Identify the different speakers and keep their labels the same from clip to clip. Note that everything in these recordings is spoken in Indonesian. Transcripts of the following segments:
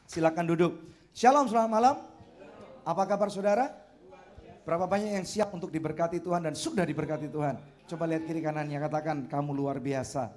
Speaker 1: Silakan duduk. Shalom, selamat malam. Apa kabar saudara? Berapa banyak yang siap untuk diberkati Tuhan dan sudah diberkati Tuhan? Coba lihat kiri kanannya, katakan kamu luar biasa.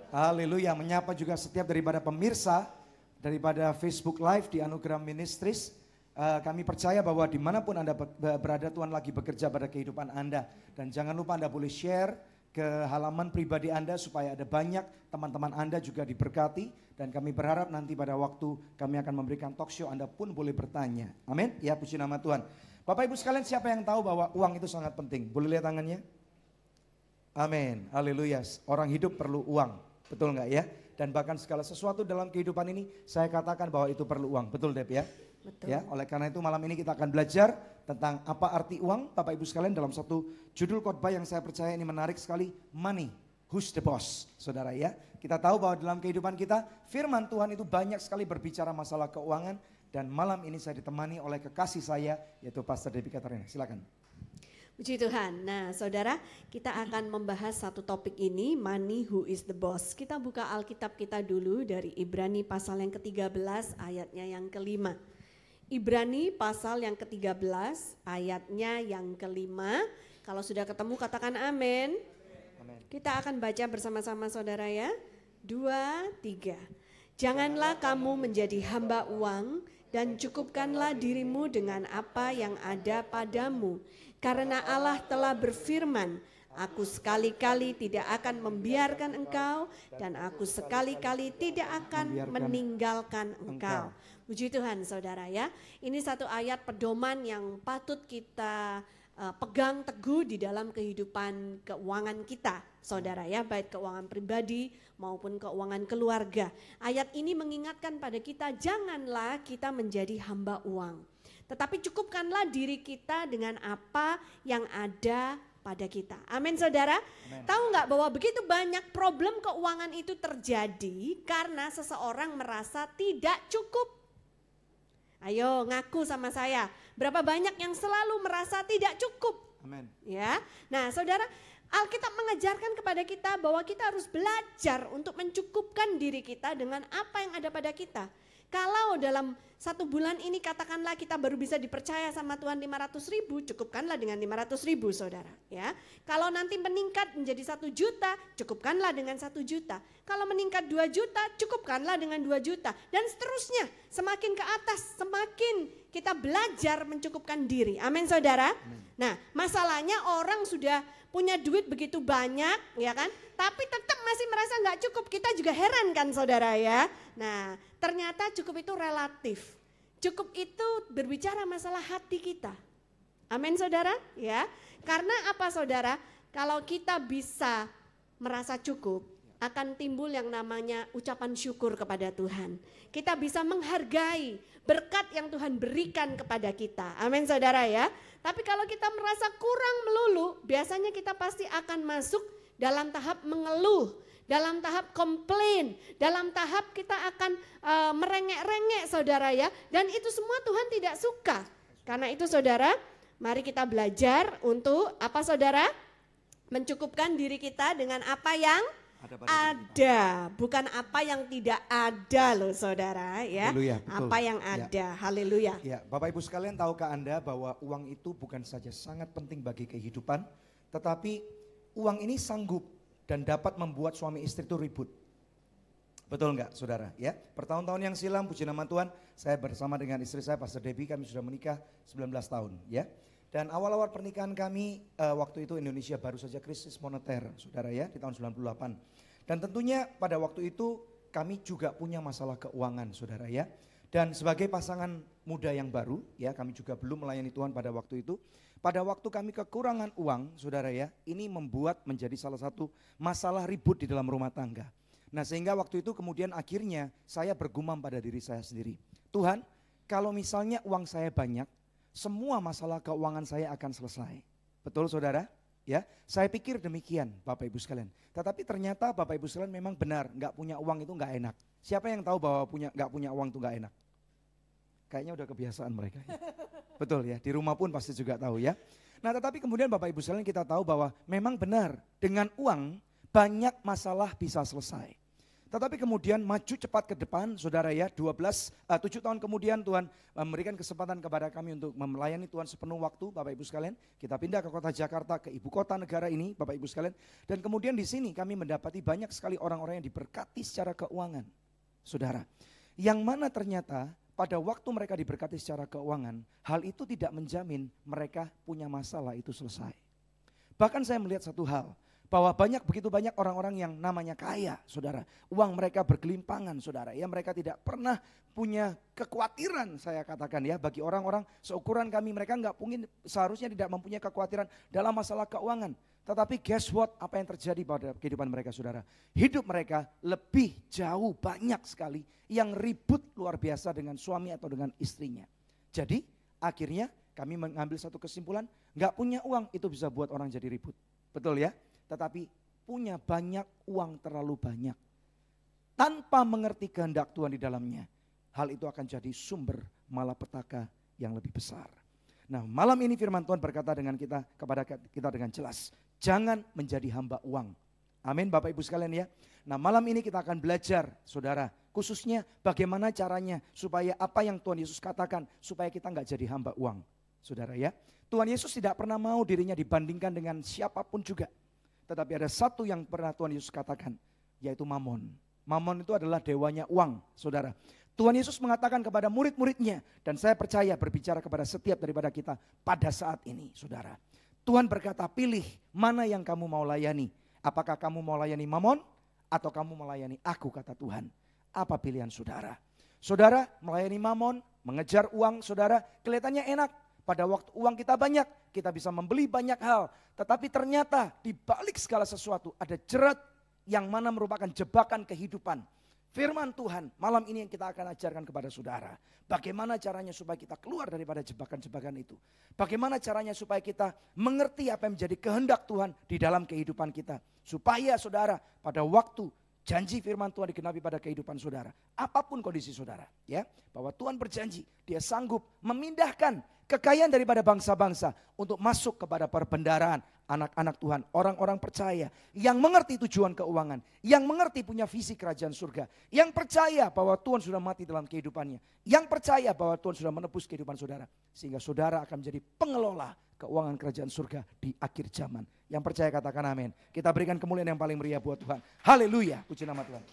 Speaker 1: Haleluya, menyapa juga setiap daripada pemirsa, daripada Facebook Live di Anugerah Ministries. Kami percaya bahwa dimanapun Anda berada, Tuhan lagi bekerja pada kehidupan Anda. Dan jangan lupa Anda boleh share ke halaman pribadi Anda supaya ada banyak teman-teman Anda juga diberkati. Dan kami berharap nanti pada waktu kami akan memberikan talk show, Anda pun boleh bertanya. Amin. Ya, puji nama Tuhan. Bapak Ibu sekalian, siapa yang tahu bahwa uang itu sangat penting? Boleh lihat tangannya? Amin. Haleluya. Orang hidup perlu uang. Betul nggak ya? Dan bahkan segala sesuatu dalam kehidupan ini saya katakan bahwa itu perlu uang. Betul Deb ya?
Speaker 2: Betul.
Speaker 1: Ya, oleh karena itu malam ini kita akan belajar tentang apa arti uang, Bapak Ibu sekalian, dalam satu judul khotbah yang saya percaya ini menarik sekali, Money, Who's the Boss, saudara ya. Kita tahu bahwa dalam kehidupan kita, firman Tuhan itu banyak sekali berbicara masalah keuangan, dan malam ini saya ditemani oleh kekasih saya, yaitu Pastor Debbie Katarina. Silakan.
Speaker 2: Puji Tuhan. Nah saudara, kita akan membahas satu topik ini, Money, Who is the Boss. Kita buka Alkitab kita dulu dari Ibrani pasal yang ke-13 ayatnya yang ke-5. Ibrani pasal yang ke-13 ayatnya yang ke-5. Kalau sudah ketemu katakan amin. Kita akan baca bersama-sama saudara ya. 2, 3. Janganlah kamu menjadi hamba uang dan cukupkanlah dirimu dengan apa yang ada padamu. Karena Allah telah berfirman, aku sekali-kali tidak akan membiarkan engkau dan aku sekali-kali tidak akan meninggalkan engkau. Puji Tuhan saudara ya. Ini satu ayat pedoman yang patut kita pegang teguh di dalam kehidupan keuangan kita saudara ya. Baik keuangan pribadi maupun keuangan keluarga. Ayat ini mengingatkan pada kita, janganlah kita menjadi hamba uang. Tetapi cukupkanlah diri kita dengan apa yang ada pada kita. Amin saudara. Amen. Tahu nggak bahwa begitu banyak problem keuangan itu terjadi karena seseorang merasa tidak cukup. Ayo ngaku sama saya, berapa banyak yang selalu merasa tidak cukup.
Speaker 1: Amin.
Speaker 2: Ya, nah saudara, Alkitab mengajarkan kepada kita bahwa kita harus belajar untuk mencukupkan diri kita dengan apa yang ada pada kita. Kalau dalam 1 bulan ini katakanlah kita baru bisa dipercaya sama Tuhan 500.000, cukupkanlah dengan 500.000 saudara. Ya, kalau nanti meningkat menjadi 1 juta, cukupkanlah dengan 1 juta. Kalau meningkat 2 juta, cukupkanlah dengan 2 juta. Dan seterusnya, semakin ke atas, semakin kita belajar mencukupkan diri. Amin saudara. Amin. Nah masalahnya orang sudah punya duit begitu banyak ya kan, tapi tetap masih merasa nggak cukup. Kita juga heran kan saudara ya. Nah ternyata cukup itu relatif. Cukup itu berbicara masalah hati kita. Amin saudara ya. Karena apa saudara? Kalau kita bisa merasa cukup, akan timbul yang namanya ucapan syukur kepada Tuhan. Kita bisa menghargai berkat yang Tuhan berikan kepada kita. Amin saudara ya. Tapi kalau kita merasa kurang melulu, biasanya kita pasti akan masuk dalam tahap mengeluh, dalam tahap komplain, dalam tahap kita akan merengek-rengek saudara ya. Dan itu semua Tuhan tidak suka. Karena itu saudara, mari kita belajar untuk apa saudara? Mencukupkan diri kita dengan apa yang ada, bukan apa yang tidak ada loh saudara ya.
Speaker 1: Haleluya,
Speaker 2: apa yang ada, ya. Haleluya.
Speaker 1: Ya, Bapak Ibu sekalian, tahukah Anda bahwa uang itu bukan saja sangat penting bagi kehidupan, tetapi uang ini sanggup dan dapat membuat suami istri itu ribut. Betul enggak saudara ya? Bertahun-tahun yang silam, puji nama Tuhan, saya bersama dengan istri saya Pastor Debbie, kami sudah menikah 19 tahun ya. Dan awal-awal pernikahan kami waktu itu Indonesia baru saja krisis moneter saudara ya, di tahun 98. Dan tentunya pada waktu itu kami juga punya masalah keuangan saudara ya. Dan sebagai pasangan muda yang baru ya, kami juga belum melayani Tuhan pada waktu itu. Pada waktu kami kekurangan uang saudara ya, ini membuat menjadi salah satu masalah ribut di dalam rumah tangga. Nah sehingga waktu itu kemudian akhirnya saya bergumam pada diri saya sendiri. Tuhan, kalau misalnya uang saya banyak, semua masalah keuangan saya akan selesai. Betul saudara? Ya, saya pikir demikian Bapak Ibu sekalian. Tetapi ternyata Bapak Ibu sekalian memang benar, nggak punya uang itu nggak enak. Siapa yang tahu bahwa nggak punya uang itu nggak enak? Kayaknya udah kebiasaan mereka. Ya. Betul ya, di rumah pun pasti juga tahu ya. Nah tetapi kemudian Bapak Ibu sekalian kita tahu bahwa memang benar dengan uang banyak masalah bisa selesai. Tetapi kemudian maju cepat ke depan, saudara ya, 7 tahun kemudian Tuhan memberikan kesempatan kepada kami untuk melayani Tuhan sepenuh waktu, Bapak Ibu sekalian. Kita pindah ke kota Jakarta, ke ibu kota negara ini, Bapak Ibu sekalian. Dan kemudian di sini kami mendapati banyak sekali orang-orang yang diberkati secara keuangan, saudara. Yang mana ternyata pada waktu mereka diberkati secara keuangan, hal itu tidak menjamin mereka punya masalah itu selesai. Bahkan saya melihat satu hal, bahwa begitu banyak orang-orang yang namanya kaya, saudara. Uang mereka bergelimpangan, saudara. Ya, mereka tidak pernah punya kekhawatiran, saya katakan ya. Bagi orang-orang seukuran kami, mereka seharusnya tidak mempunyai kekhawatiran dalam masalah keuangan. Tetapi guess what, apa yang terjadi pada kehidupan mereka, saudara? Hidup mereka lebih jauh banyak sekali yang ribut luar biasa dengan suami atau dengan istrinya. Jadi akhirnya kami mengambil satu kesimpulan, nggak punya uang itu bisa buat orang jadi ribut. Betul ya? Tetapi punya banyak uang terlalu banyak, tanpa mengerti kehendak Tuhan di dalamnya, hal itu akan jadi sumber malapetaka yang lebih besar. Nah, malam ini firman Tuhan berkata kepada kita dengan jelas, jangan menjadi hamba uang. Amin Bapak Ibu sekalian ya. Nah, malam ini kita akan belajar, saudara, khususnya bagaimana caranya supaya apa yang Tuhan Yesus katakan, supaya kita nggak jadi hamba uang, saudara ya. Tuhan Yesus tidak pernah mau dirinya dibandingkan dengan siapapun juga. Tetapi ada satu yang pernah Tuhan Yesus katakan, yaitu Mamon. Mamon itu adalah dewanya uang, saudara. Tuhan Yesus mengatakan kepada murid-muridnya, dan saya percaya berbicara kepada setiap daripada kita pada saat ini, saudara. Tuhan berkata, pilih mana yang kamu mau layani. Apakah kamu mau layani Mamon atau kamu melayani aku, kata Tuhan. Apa pilihan saudara? Saudara melayani Mamon, mengejar uang, saudara, kelihatannya enak. Pada waktu uang kita banyak, kita bisa membeli banyak hal. Tetapi ternyata di balik segala sesuatu ada jerat yang mana merupakan jebakan kehidupan. Firman Tuhan malam ini yang kita akan ajarkan kepada saudara. Bagaimana caranya supaya kita keluar daripada jebakan-jebakan itu. Bagaimana caranya supaya kita mengerti apa yang menjadi kehendak Tuhan di dalam kehidupan kita. Supaya saudara pada waktu janji firman Tuhan digenapi pada kehidupan saudara. Apapun kondisi saudara, ya, bahwa Tuhan berjanji dia sanggup memindahkan kekayaan daripada bangsa-bangsa untuk masuk kepada perbendaharaan anak-anak Tuhan, orang-orang percaya yang mengerti tujuan keuangan, yang mengerti punya visi kerajaan surga, yang percaya bahwa Tuhan sudah mati dalam kehidupannya, yang percaya bahwa Tuhan sudah menebus kehidupan saudara, sehingga saudara akan menjadi pengelola keuangan kerajaan surga di akhir zaman. Yang percaya katakan amin. Kita berikan kemuliaan yang paling meriah buat Tuhan. Haleluya, puji nama Tuhan.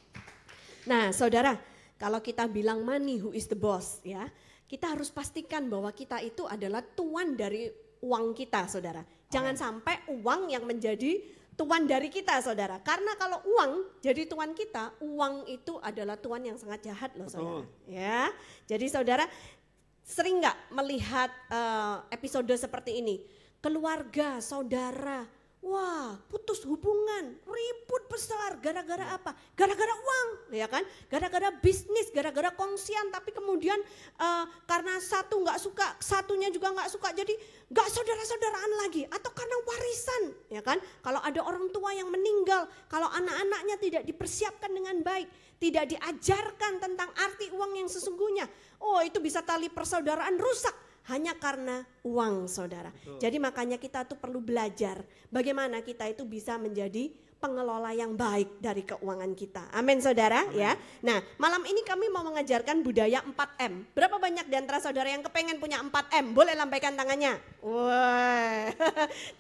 Speaker 2: Nah saudara, kalau kita bilang money who is the boss ya, kita harus pastikan bahwa kita itu adalah tuan dari uang kita, saudara. Jangan sampai uang yang menjadi tuan dari kita, saudara. Karena kalau uang jadi tuan kita, uang itu adalah tuan yang sangat jahat loh, saudara. Ya, jadi saudara sering nggak melihat episode seperti ini? Keluarga, saudara, wah putus hubungan, ribut besar, gara-gara apa? Gara-gara uang, ya kan? Gara-gara bisnis, gara-gara kongsian, tapi kemudian karena satu nggak suka, satunya juga nggak suka, jadi nggak saudara-saudaraan lagi. Atau karena warisan, ya kan? Kalau ada orang tua yang meninggal, kalau anak-anaknya tidak dipersiapkan dengan baik, tidak diajarkan tentang arti uang yang sesungguhnya, oh itu bisa tali persaudaraan rusak. Hanya karena uang, saudara. Betul. Jadi makanya kita tuh perlu belajar bagaimana kita itu bisa menjadi pengelola yang baik dari keuangan kita. Amin, saudara. Amin. Ya. Nah, malam ini kami mau mengajarkan budaya 4M. Berapa banyak di antara saudara yang kepengen punya 4M? Boleh lambaikan tangannya. Wah.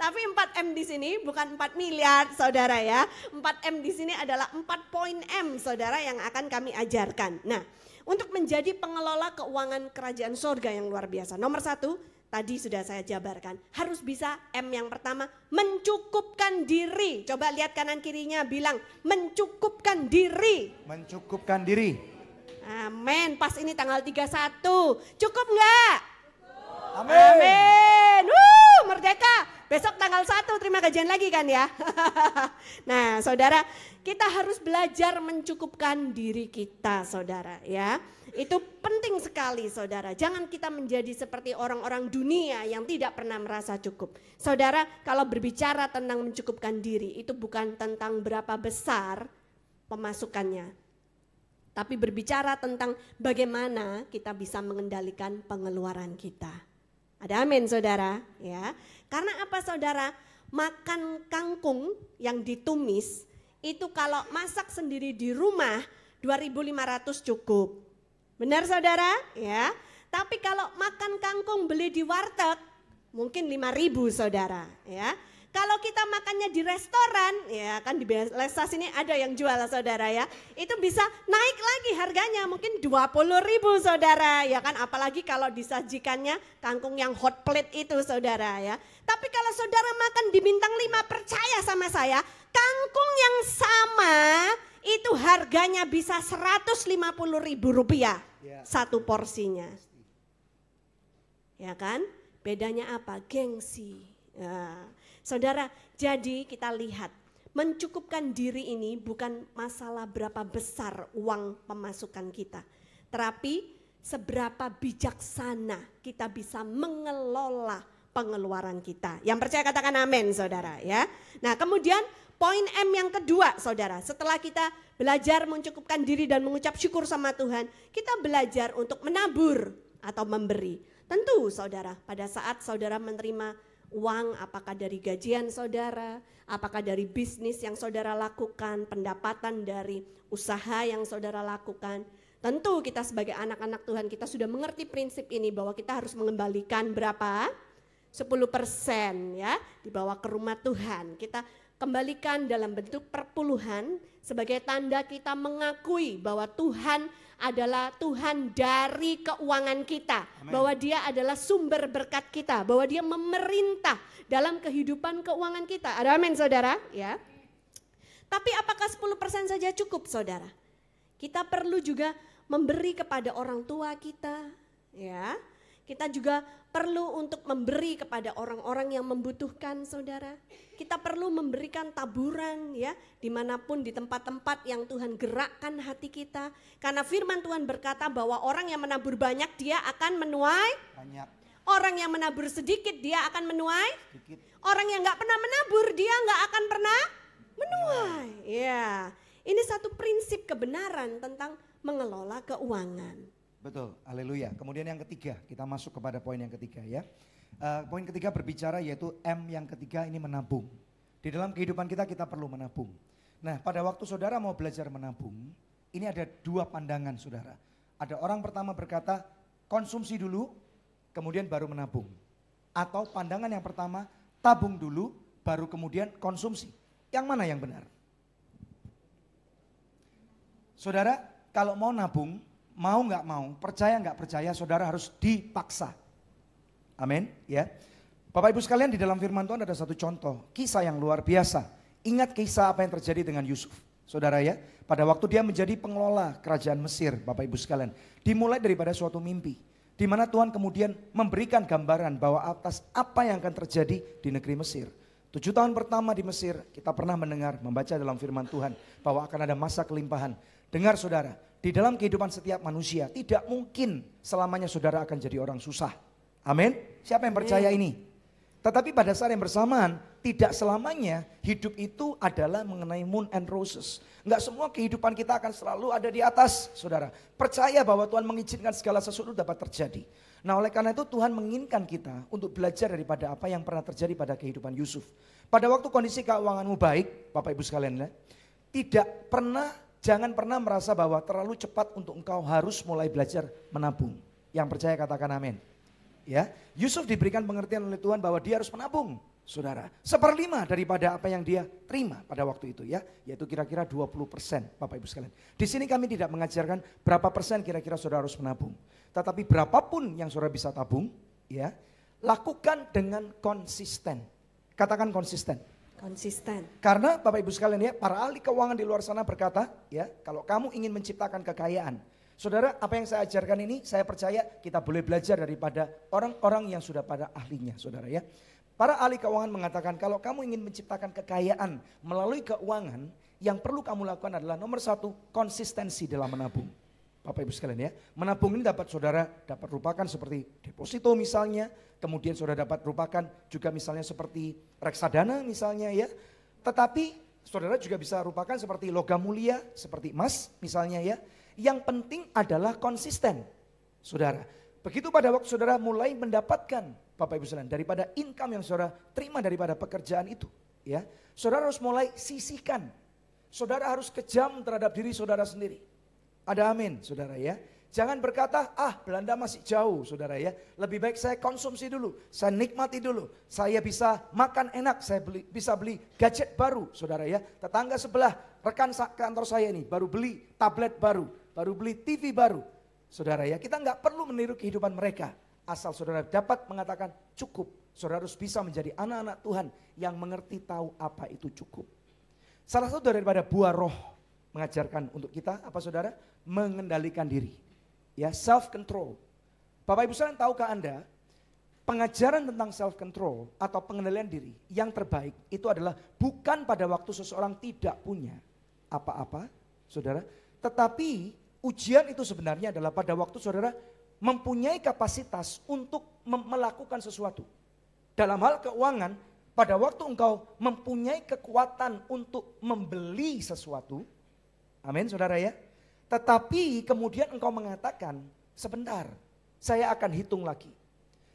Speaker 2: Tapi 4M di sini bukan 4 miliar, saudara ya. 4M di sini adalah 4 poin M, saudara, yang akan kami ajarkan. Nah, untuk menjadi pengelola keuangan kerajaan surga yang luar biasa. Nomor 1, tadi sudah saya jabarkan. Harus bisa M yang pertama, mencukupkan diri. Coba lihat kanan kirinya, bilang mencukupkan diri.
Speaker 1: Mencukupkan diri.
Speaker 2: Amin, pas ini tanggal 31. Cukup enggak?
Speaker 1: Amin.
Speaker 2: Amin. Merdeka. Besok tanggal 1 terima gajian lagi kan ya. Nah saudara, kita harus belajar mencukupkan diri kita, saudara ya. Itu penting sekali, saudara. Jangan kita menjadi seperti orang-orang dunia yang tidak pernah merasa cukup. Saudara, kalau berbicara tentang mencukupkan diri, itu bukan tentang berapa besar pemasukannya, tapi berbicara tentang bagaimana kita bisa mengendalikan pengeluaran kita. Ada amin, saudara ya. Karena apa, saudara? Makan kangkung yang ditumis itu kalau masak sendiri di rumah 2.500 cukup. Benar saudara? Ya. Tapi kalau makan kangkung beli di warteg mungkin 5.000 saudara, ya. Kalau kita makannya di restoran, ya kan di Lesas ini ada yang jual saudara ya. Itu bisa naik lagi harganya mungkin 20.000 saudara, ya kan, apalagi kalau disajikannya kangkung yang hot plate itu saudara ya. Tapi kalau saudara makan di bintang 5, percaya sama saya, kangkung yang sama itu harganya bisa 150.000 rupiah satu porsinya. Ya kan? Bedanya apa? Gengsi. Nah, saudara, jadi kita lihat mencukupkan diri ini bukan masalah berapa besar uang pemasukan kita, tetapi seberapa bijaksana kita bisa mengelola pengeluaran kita. Yang percaya katakan amin saudara ya. Nah kemudian poin M yang kedua saudara, setelah kita belajar mencukupkan diri dan mengucap syukur sama Tuhan, kita belajar untuk menabur atau memberi. Tentu saudara, pada saat saudara menerima uang, apakah dari gajian saudara, apakah dari bisnis yang saudara lakukan, pendapatan dari usaha yang saudara lakukan, tentu kita sebagai anak-anak Tuhan kita sudah mengerti prinsip ini bahwa kita harus mengembalikan berapa? 10% ya, dibawa ke rumah Tuhan. Kita kembalikan dalam bentuk perpuluhan sebagai tanda kita mengakui bahwa Tuhan adalah Tuhan dari keuangan kita. Amen. Bahwa dia adalah sumber berkat kita, bahwa dia memerintah dalam kehidupan keuangan kita. Ada amin saudara? Ya. Tapi apakah 10% saja cukup saudara? Kita perlu juga memberi kepada orang tua kita, ya. Kita juga perlu untuk memberi kepada orang-orang yang membutuhkan saudara. Kita perlu memberikan taburan ya, dimanapun di tempat-tempat yang Tuhan gerakkan hati kita. Karena firman Tuhan berkata bahwa orang yang menabur banyak dia akan menuai banyak. Orang yang menabur sedikit dia akan menuai sedikit. Orang yang gak pernah menabur dia gak akan pernah menuai. Ya, ini satu prinsip kebenaran tentang mengelola keuangan.
Speaker 1: Betul, haleluya. Kemudian yang ketiga, kita masuk kepada poin yang ketiga ya. Poin ketiga berbicara yaitu M yang ketiga ini menabung. Di dalam kehidupan kita perlu menabung. Nah pada waktu saudara mau belajar menabung, ini ada dua pandangan saudara. Ada orang pertama berkata konsumsi dulu, kemudian baru menabung. Atau pandangan yang pertama tabung dulu, baru kemudian konsumsi. Yang mana yang benar? Saudara kalau mau nabung, mau nggak mau, percaya nggak percaya, saudara harus dipaksa. Amin, ya. Bapak Ibu sekalian, di dalam firman Tuhan ada satu contoh, kisah yang luar biasa. Ingat kisah apa yang terjadi dengan Yusuf, saudara ya. Pada waktu dia menjadi pengelola kerajaan Mesir, Bapak Ibu sekalian. Dimulai daripada suatu mimpi, di mana Tuhan kemudian memberikan gambaran bahwa atas apa yang akan terjadi di negeri Mesir. 7 tahun pertama di Mesir, kita pernah mendengar, membaca dalam firman Tuhan, bahwa akan ada masa kelimpahan. Dengar saudara, di dalam kehidupan setiap manusia tidak mungkin selamanya saudara akan jadi orang susah. Amin. Siapa yang percaya ini? Tetapi pada saat yang bersamaan tidak selamanya hidup itu adalah mengenai moon and roses. Enggak semua kehidupan kita akan selalu ada di atas saudara. Percaya bahwa Tuhan mengizinkan segala sesuatu dapat terjadi. Nah oleh karena itu Tuhan menginginkan kita untuk belajar daripada apa yang pernah terjadi pada kehidupan Yusuf. Pada waktu kondisi keuanganmu baik Bapak Ibu sekalian, jangan pernah merasa bahwa terlalu cepat untuk engkau harus mulai belajar menabung. Yang percaya katakan amin. Ya, Yusuf diberikan pengertian oleh Tuhan bahwa dia harus menabung, saudara. 1/5 daripada apa yang dia terima pada waktu itu ya, yaitu kira-kira 20%, Bapak Ibu sekalian. Di sini kami tidak mengajarkan berapa persen kira-kira saudara harus menabung. Tetapi berapapun yang saudara bisa tabung, ya, lakukan dengan konsisten. Katakan konsisten.
Speaker 2: Konsisten.
Speaker 1: Karena Bapak Ibu sekalian ya, para ahli keuangan di luar sana berkata ya, kalau kamu ingin menciptakan kekayaan, saudara apa yang saya ajarkan ini saya percaya kita boleh belajar daripada orang-orang yang sudah pada ahlinya saudara ya. Para ahli keuangan mengatakan kalau kamu ingin menciptakan kekayaan melalui keuangan, yang perlu kamu lakukan adalah nomor 1, konsistensi dalam menabung. Bapak Ibu sekalian ya, menabung ini saudara dapat rupakan seperti deposito misalnya, kemudian saudara dapat rupakan juga misalnya seperti reksadana misalnya ya. Tetapi saudara juga bisa rupakan seperti logam mulia, seperti emas misalnya ya. Yang penting adalah konsisten saudara. Begitu pada waktu saudara mulai mendapatkan Bapak Ibu sekalian daripada income yang saudara terima daripada pekerjaan itu ya, saudara harus mulai sisihkan. Saudara harus kejam terhadap diri saudara sendiri. Ada amin, saudara ya. Jangan berkata, Belanda masih jauh, saudara ya. Lebih baik saya konsumsi dulu, saya nikmati dulu. Saya bisa makan enak, saya bisa beli gadget baru, saudara ya. Tetangga sebelah, rekan kantor saya ini, baru beli tablet baru, baru beli TV baru. Saudara ya, kita nggak perlu meniru kehidupan mereka. Asal saudara dapat mengatakan cukup. Saudara harus bisa menjadi anak-anak Tuhan yang mengerti tahu apa itu cukup. Salah satu daripada buah roh mengajarkan untuk kita, apa saudara? Mengendalikan diri. Ya, self control. Bapak Ibu sekalian, tahukah Anda pengajaran tentang self control atau pengendalian diri yang terbaik itu adalah bukan pada waktu seseorang tidak punya apa-apa, saudara, tetapi ujian itu sebenarnya adalah pada waktu saudara mempunyai kapasitas untuk melakukan sesuatu. Dalam hal keuangan, pada waktu engkau mempunyai kekuatan untuk membeli sesuatu, amin saudara ya. Tetapi kemudian engkau mengatakan, sebentar, saya akan hitung lagi.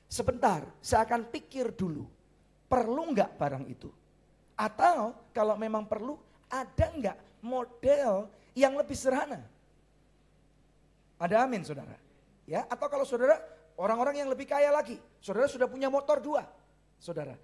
Speaker 1: Sebentar, saya akan pikir dulu, perlu enggak barang itu? Atau kalau memang perlu, ada enggak model yang lebih sederhana? Ada amin saudara. Ya, atau kalau saudara orang-orang yang lebih kaya lagi, saudara sudah punya motor 2, saudara.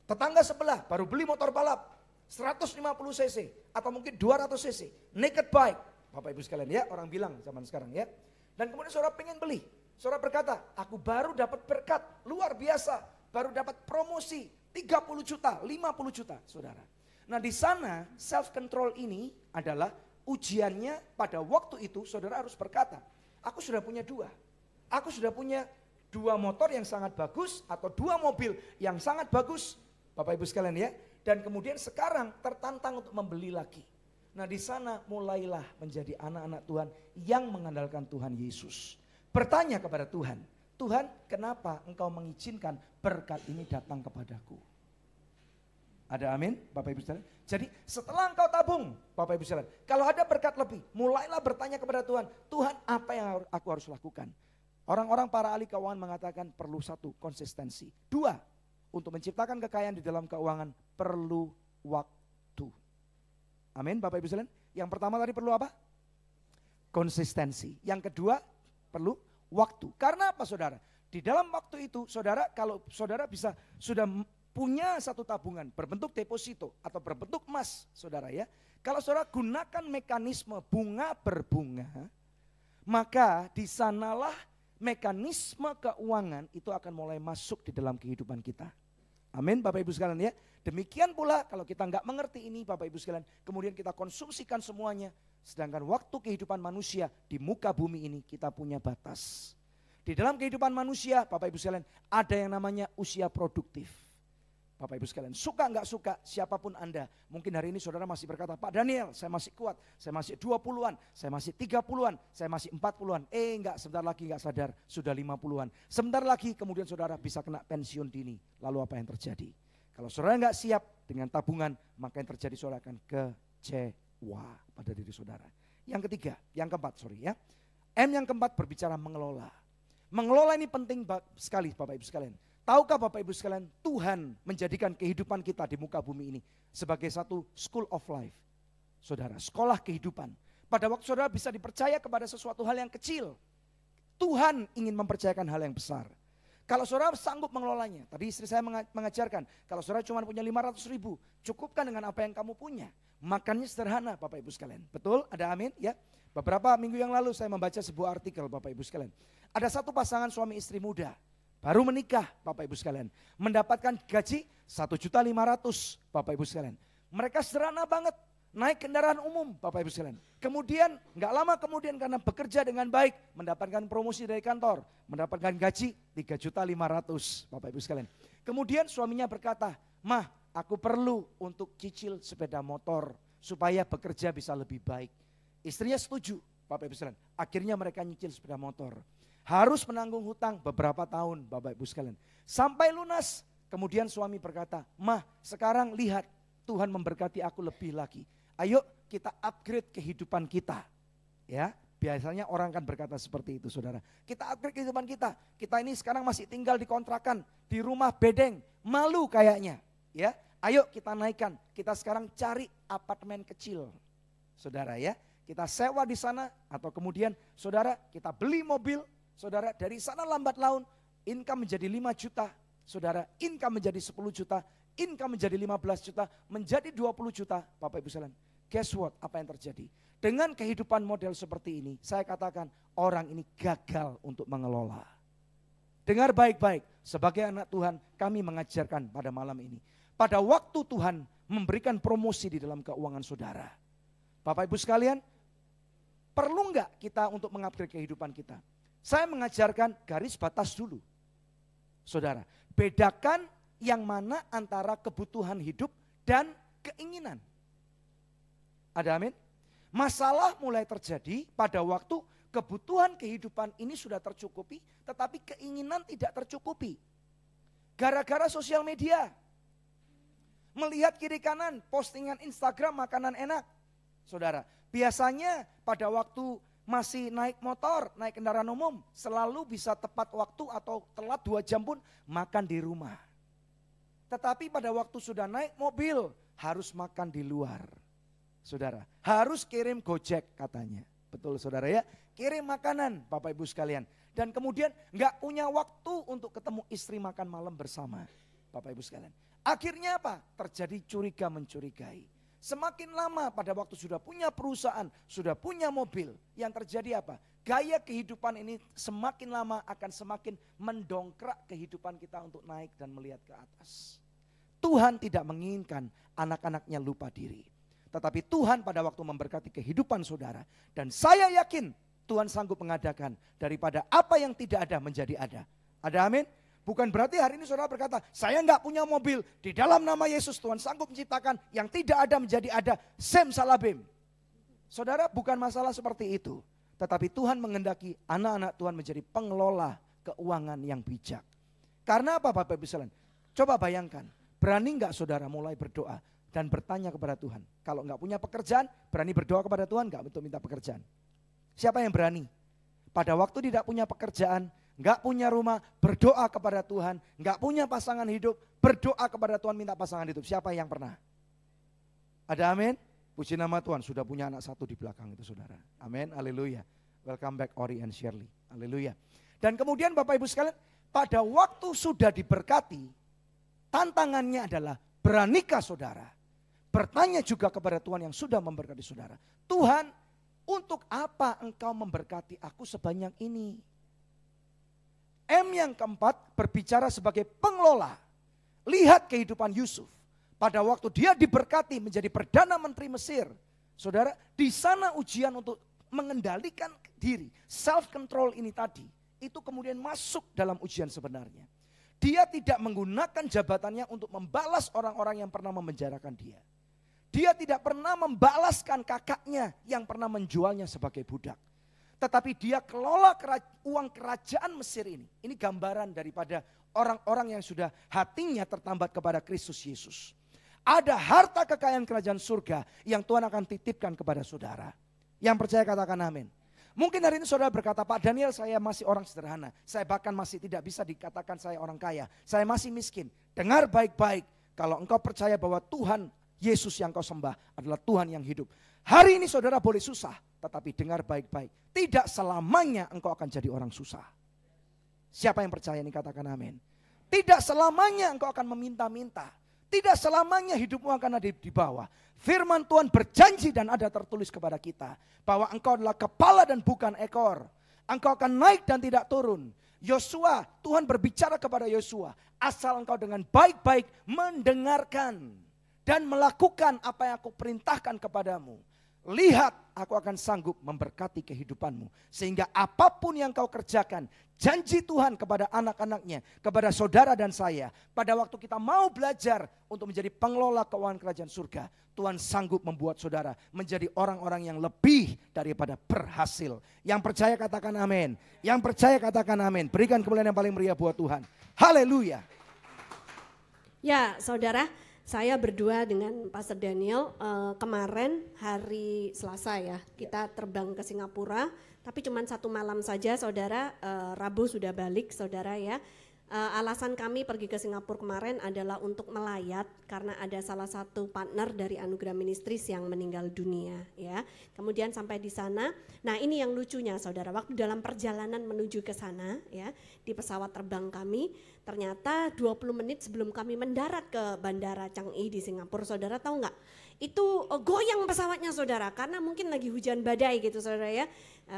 Speaker 1: Tetangga sebelah baru beli motor balap 150 cc atau mungkin 200 cc, naked bike. Bapak Ibu sekalian ya, orang bilang zaman sekarang ya. Dan kemudian saudara pengen beli. Saudara berkata, aku baru dapat berkat luar biasa. Baru dapat promosi 30 juta, 50 juta saudara. Nah di sana self control ini adalah ujiannya pada waktu itu saudara harus berkata, aku sudah punya 2. Aku sudah punya 2 motor yang sangat bagus atau 2 mobil yang sangat bagus. Bapak Ibu sekalian ya. Dan kemudian sekarang tertantang untuk membeli lagi. Nah di sana mulailah menjadi anak-anak Tuhan yang mengandalkan Tuhan Yesus. Bertanya kepada Tuhan, Tuhan kenapa engkau mengizinkan berkat ini datang kepadaku? Ada amin Bapak Ibu sekalian. Jadi setelah engkau tabung Bapak Ibu sekalian, kalau ada berkat lebih, mulailah bertanya kepada Tuhan, Tuhan apa yang aku harus lakukan? Orang-orang para ahli keuangan mengatakan perlu 1, konsistensi. 2, untuk menciptakan kekayaan di dalam keuangan perlu waktu. Amin Bapak Ibu sekalian. Yang pertama tadi perlu apa? Konsistensi. Yang kedua perlu waktu. Karena apa saudara? Di dalam waktu itu saudara, kalau saudara bisa sudah punya 1 tabungan berbentuk deposito atau berbentuk emas saudara ya. Kalau saudara gunakan mekanisme bunga berbunga, maka di sanalah mekanisme keuangan itu akan mulai masuk di dalam kehidupan kita. Amin Bapak Ibu sekalian ya. Demikian pula kalau kita nggak mengerti ini Bapak Ibu sekalian, kemudian kita konsumsikan semuanya. Sedangkan waktu kehidupan manusia di muka bumi ini kita punya batas. Di dalam kehidupan manusia Bapak Ibu sekalian ada yang namanya usia produktif. Bapak Ibu sekalian, suka nggak suka siapapun Anda. Mungkin hari ini saudara masih berkata, Pak Daniel saya masih kuat, saya masih 20-an, saya masih 30-an, saya masih 40-an. Enggak, sebentar lagi nggak sadar sudah 50-an. Sebentar lagi kemudian saudara bisa kena pensiun dini. Lalu apa yang terjadi? Kalau saudara nggak siap dengan tabungan, maka yang terjadi saudara akan kecewa pada diri saudara. Yang ketiga, yang keempat ya. M yang keempat berbicara mengelola. Mengelola ini penting sekali Bapak Ibu sekalian. Tahukah Bapak Ibu sekalian, Tuhan menjadikan kehidupan kita di muka bumi ini sebagai satu school of life. Saudara, sekolah kehidupan. Pada waktu saudara bisa dipercaya kepada sesuatu hal yang kecil, Tuhan ingin mempercayakan hal yang besar. Kalau saudara sanggup mengelolanya, tadi istri saya mengajarkan, kalau saudara cuma punya 500 ribu, cukupkan dengan apa yang kamu punya. Makannya sederhana Bapak Ibu sekalian. Betul? Ada amin? Ya. Beberapa minggu yang lalu saya membaca sebuah artikel Bapak Ibu sekalian. Ada satu pasangan suami istri muda. Baru menikah Bapak Ibu sekalian. Mendapatkan gaji 1.500.000 Bapak Ibu sekalian. Mereka sederhana banget. Naik kendaraan umum Bapak Ibu sekalian. Kemudian gak lama kemudian karena bekerja dengan baik. Mendapatkan promosi dari kantor. Mendapatkan gaji 3.500.000 Bapak Ibu sekalian. Kemudian suaminya berkata, Mah aku perlu untuk cicil sepeda motor. Supaya bekerja bisa lebih baik. Istrinya setuju Bapak Ibu sekalian. Akhirnya mereka nyicil sepeda motor. Harus menanggung hutang beberapa tahun Bapak Ibu sekalian. Sampai lunas. Kemudian suami berkata, Mah sekarang lihat Tuhan memberkati aku lebih lagi. Ayo kita upgrade kehidupan kita. Ya, biasanya orang kan berkata seperti itu saudara. Kita upgrade kehidupan kita. Kita ini sekarang masih tinggal di kontrakan. Di rumah bedeng. Malu kayaknya. Ya, ayo kita naikkan. Kita sekarang cari apartemen kecil. saudara ya. Kita sewa di sana atau kemudian saudara kita beli mobil, saudara dari sana lambat laun income menjadi 5 juta, saudara income menjadi 10 juta, income menjadi 15 juta, menjadi 20 juta. Bapak Ibu sekalian, guess what? Apa yang terjadi? Dengan kehidupan model seperti ini, saya katakan orang ini gagal untuk mengelola. Dengar baik-baik, sebagai anak Tuhan kami mengajarkan pada malam ini. Pada waktu Tuhan memberikan promosi di dalam keuangan saudara. Bapak Ibu sekalian, perlu enggak kita untuk mengupgrade kehidupan kita? Saya mengajarkan garis batas dulu. Saudara, bedakan yang mana antara kebutuhan hidup dan keinginan. Ada amin? Masalah mulai terjadi pada waktu kebutuhan kehidupan ini sudah tercukupi, tetapi keinginan tidak tercukupi. Gara-gara sosial media. Melihat kiri kanan postingan Instagram makanan enak. Saudara, biasanya pada waktu masih naik motor, naik kendaraan umum, selalu bisa tepat waktu atau telat 2 jam pun makan di rumah. Tetapi pada waktu sudah naik mobil, harus makan di luar. Saudara, harus kirim Gojek katanya. Betul saudara ya, kirim makanan Bapak Ibu sekalian. Dan kemudian gak punya waktu untuk ketemu istri makan malam bersama. Bapak Ibu sekalian. Akhirnya apa? Terjadi curiga mencurigai. Semakin lama pada waktu sudah punya perusahaan, sudah punya mobil, yang terjadi apa? Gaya kehidupan ini semakin lama akan semakin mendongkrak kehidupan kita untuk naik dan melihat ke atas. Tuhan tidak menginginkan anak-anaknya lupa diri. Tetapi Tuhan pada waktu memberkati kehidupan saudara. Dan saya yakin Tuhan sanggup mengadakan daripada apa yang tidak ada menjadi ada. Ada amin? Bukan berarti hari ini saudara berkata, saya enggak punya mobil, di dalam nama Yesus Tuhan sanggup menciptakan yang tidak ada menjadi ada. Sem salabim. Saudara, bukan masalah seperti itu. Tetapi Tuhan menghendaki anak-anak Tuhan menjadi pengelola keuangan yang bijak. Karena apa Bapak Ibu sekalian? Coba bayangkan, berani enggak saudara mulai berdoa dan bertanya kepada Tuhan? Kalau enggak punya pekerjaan, berani berdoa kepada Tuhan enggak untuk minta pekerjaan? Siapa yang berani? Pada waktu tidak punya pekerjaan, enggak punya rumah, berdoa kepada Tuhan. Enggak punya pasangan hidup, berdoa kepada Tuhan minta pasangan hidup. Siapa yang pernah? Ada amin? Puji nama Tuhan, sudah punya anak 1 di belakang itu saudara. Amin, haleluya. Welcome back Ori and Shirley, haleluya. Dan kemudian Bapak Ibu sekalian, pada waktu sudah diberkati, tantangannya adalah beranikah saudara? Bertanya juga kepada Tuhan yang sudah memberkati saudara. Tuhan, untuk apa engkau memberkati aku sebanyak ini? M yang keempat berbicara sebagai pengelola. Lihat kehidupan Yusuf. Pada waktu dia diberkati menjadi Perdana Menteri Mesir. Saudara, di sana ujian untuk mengendalikan diri. Self control ini tadi. Itu kemudian masuk dalam ujian sebenarnya. Dia tidak menggunakan jabatannya untuk membalas orang-orang yang pernah memenjarakan dia. Dia tidak pernah membalaskan kakaknya yang pernah menjualnya sebagai budak. Tetapi dia kelola uang kerajaan Mesir ini. Ini gambaran daripada orang-orang yang sudah hatinya tertambat kepada Kristus Yesus. Ada harta kekayaan kerajaan surga yang Tuhan akan titipkan kepada saudara. Yang percaya katakan amin. Mungkin hari ini saudara berkata, Pak Daniel saya masih orang sederhana. Saya bahkan masih tidak bisa dikatakan saya orang kaya. Saya masih miskin. Dengar baik-baik. Kalau engkau percaya bahwa Tuhan Yesus yang kau sembah adalah Tuhan yang hidup. Hari ini saudara boleh susah. Tetapi dengar baik-baik. Tidak selamanya engkau akan jadi orang susah. Siapa yang percaya ini katakan amin. Tidak selamanya engkau akan meminta-minta. Tidak selamanya hidupmu akan ada di bawah. Firman Tuhan berjanji dan ada tertulis kepada kita. Bahwa engkau adalah kepala dan bukan ekor. Engkau akan naik dan tidak turun. Yosua, Tuhan berbicara kepada Yosua. Asal engkau dengan baik-baik mendengarkan. Dan melakukan apa yang aku perintahkan kepadamu. Lihat, aku akan sanggup memberkati kehidupanmu. Sehingga apapun yang kau kerjakan, janji Tuhan kepada anak-anaknya, kepada saudara dan saya. Pada waktu kita mau belajar untuk menjadi pengelola keuangan kerajaan surga, Tuhan sanggup membuat saudara menjadi orang-orang yang lebih daripada berhasil. Yang percaya katakan amin. Yang percaya katakan amin. Berikan kemuliaan yang paling meriah buat Tuhan. Haleluya.
Speaker 2: Ya saudara, saya berdua dengan Pastor Daniel kemarin hari Selasa ya, kita terbang ke Singapura, tapi cuma 1 malam saja saudara, Rabu sudah balik saudara ya. Alasan kami pergi ke Singapura kemarin adalah untuk melayat karena ada salah satu partner dari Anugerah Ministries yang meninggal dunia ya. Kemudian sampai di sana, nah ini yang lucunya saudara, waktu dalam perjalanan menuju ke sana ya, di pesawat terbang kami, ternyata 20 menit sebelum kami mendarat ke Bandara Changi di Singapura, saudara tahu nggak? Itu goyang pesawatnya saudara, karena mungkin lagi hujan badai gitu saudara ya.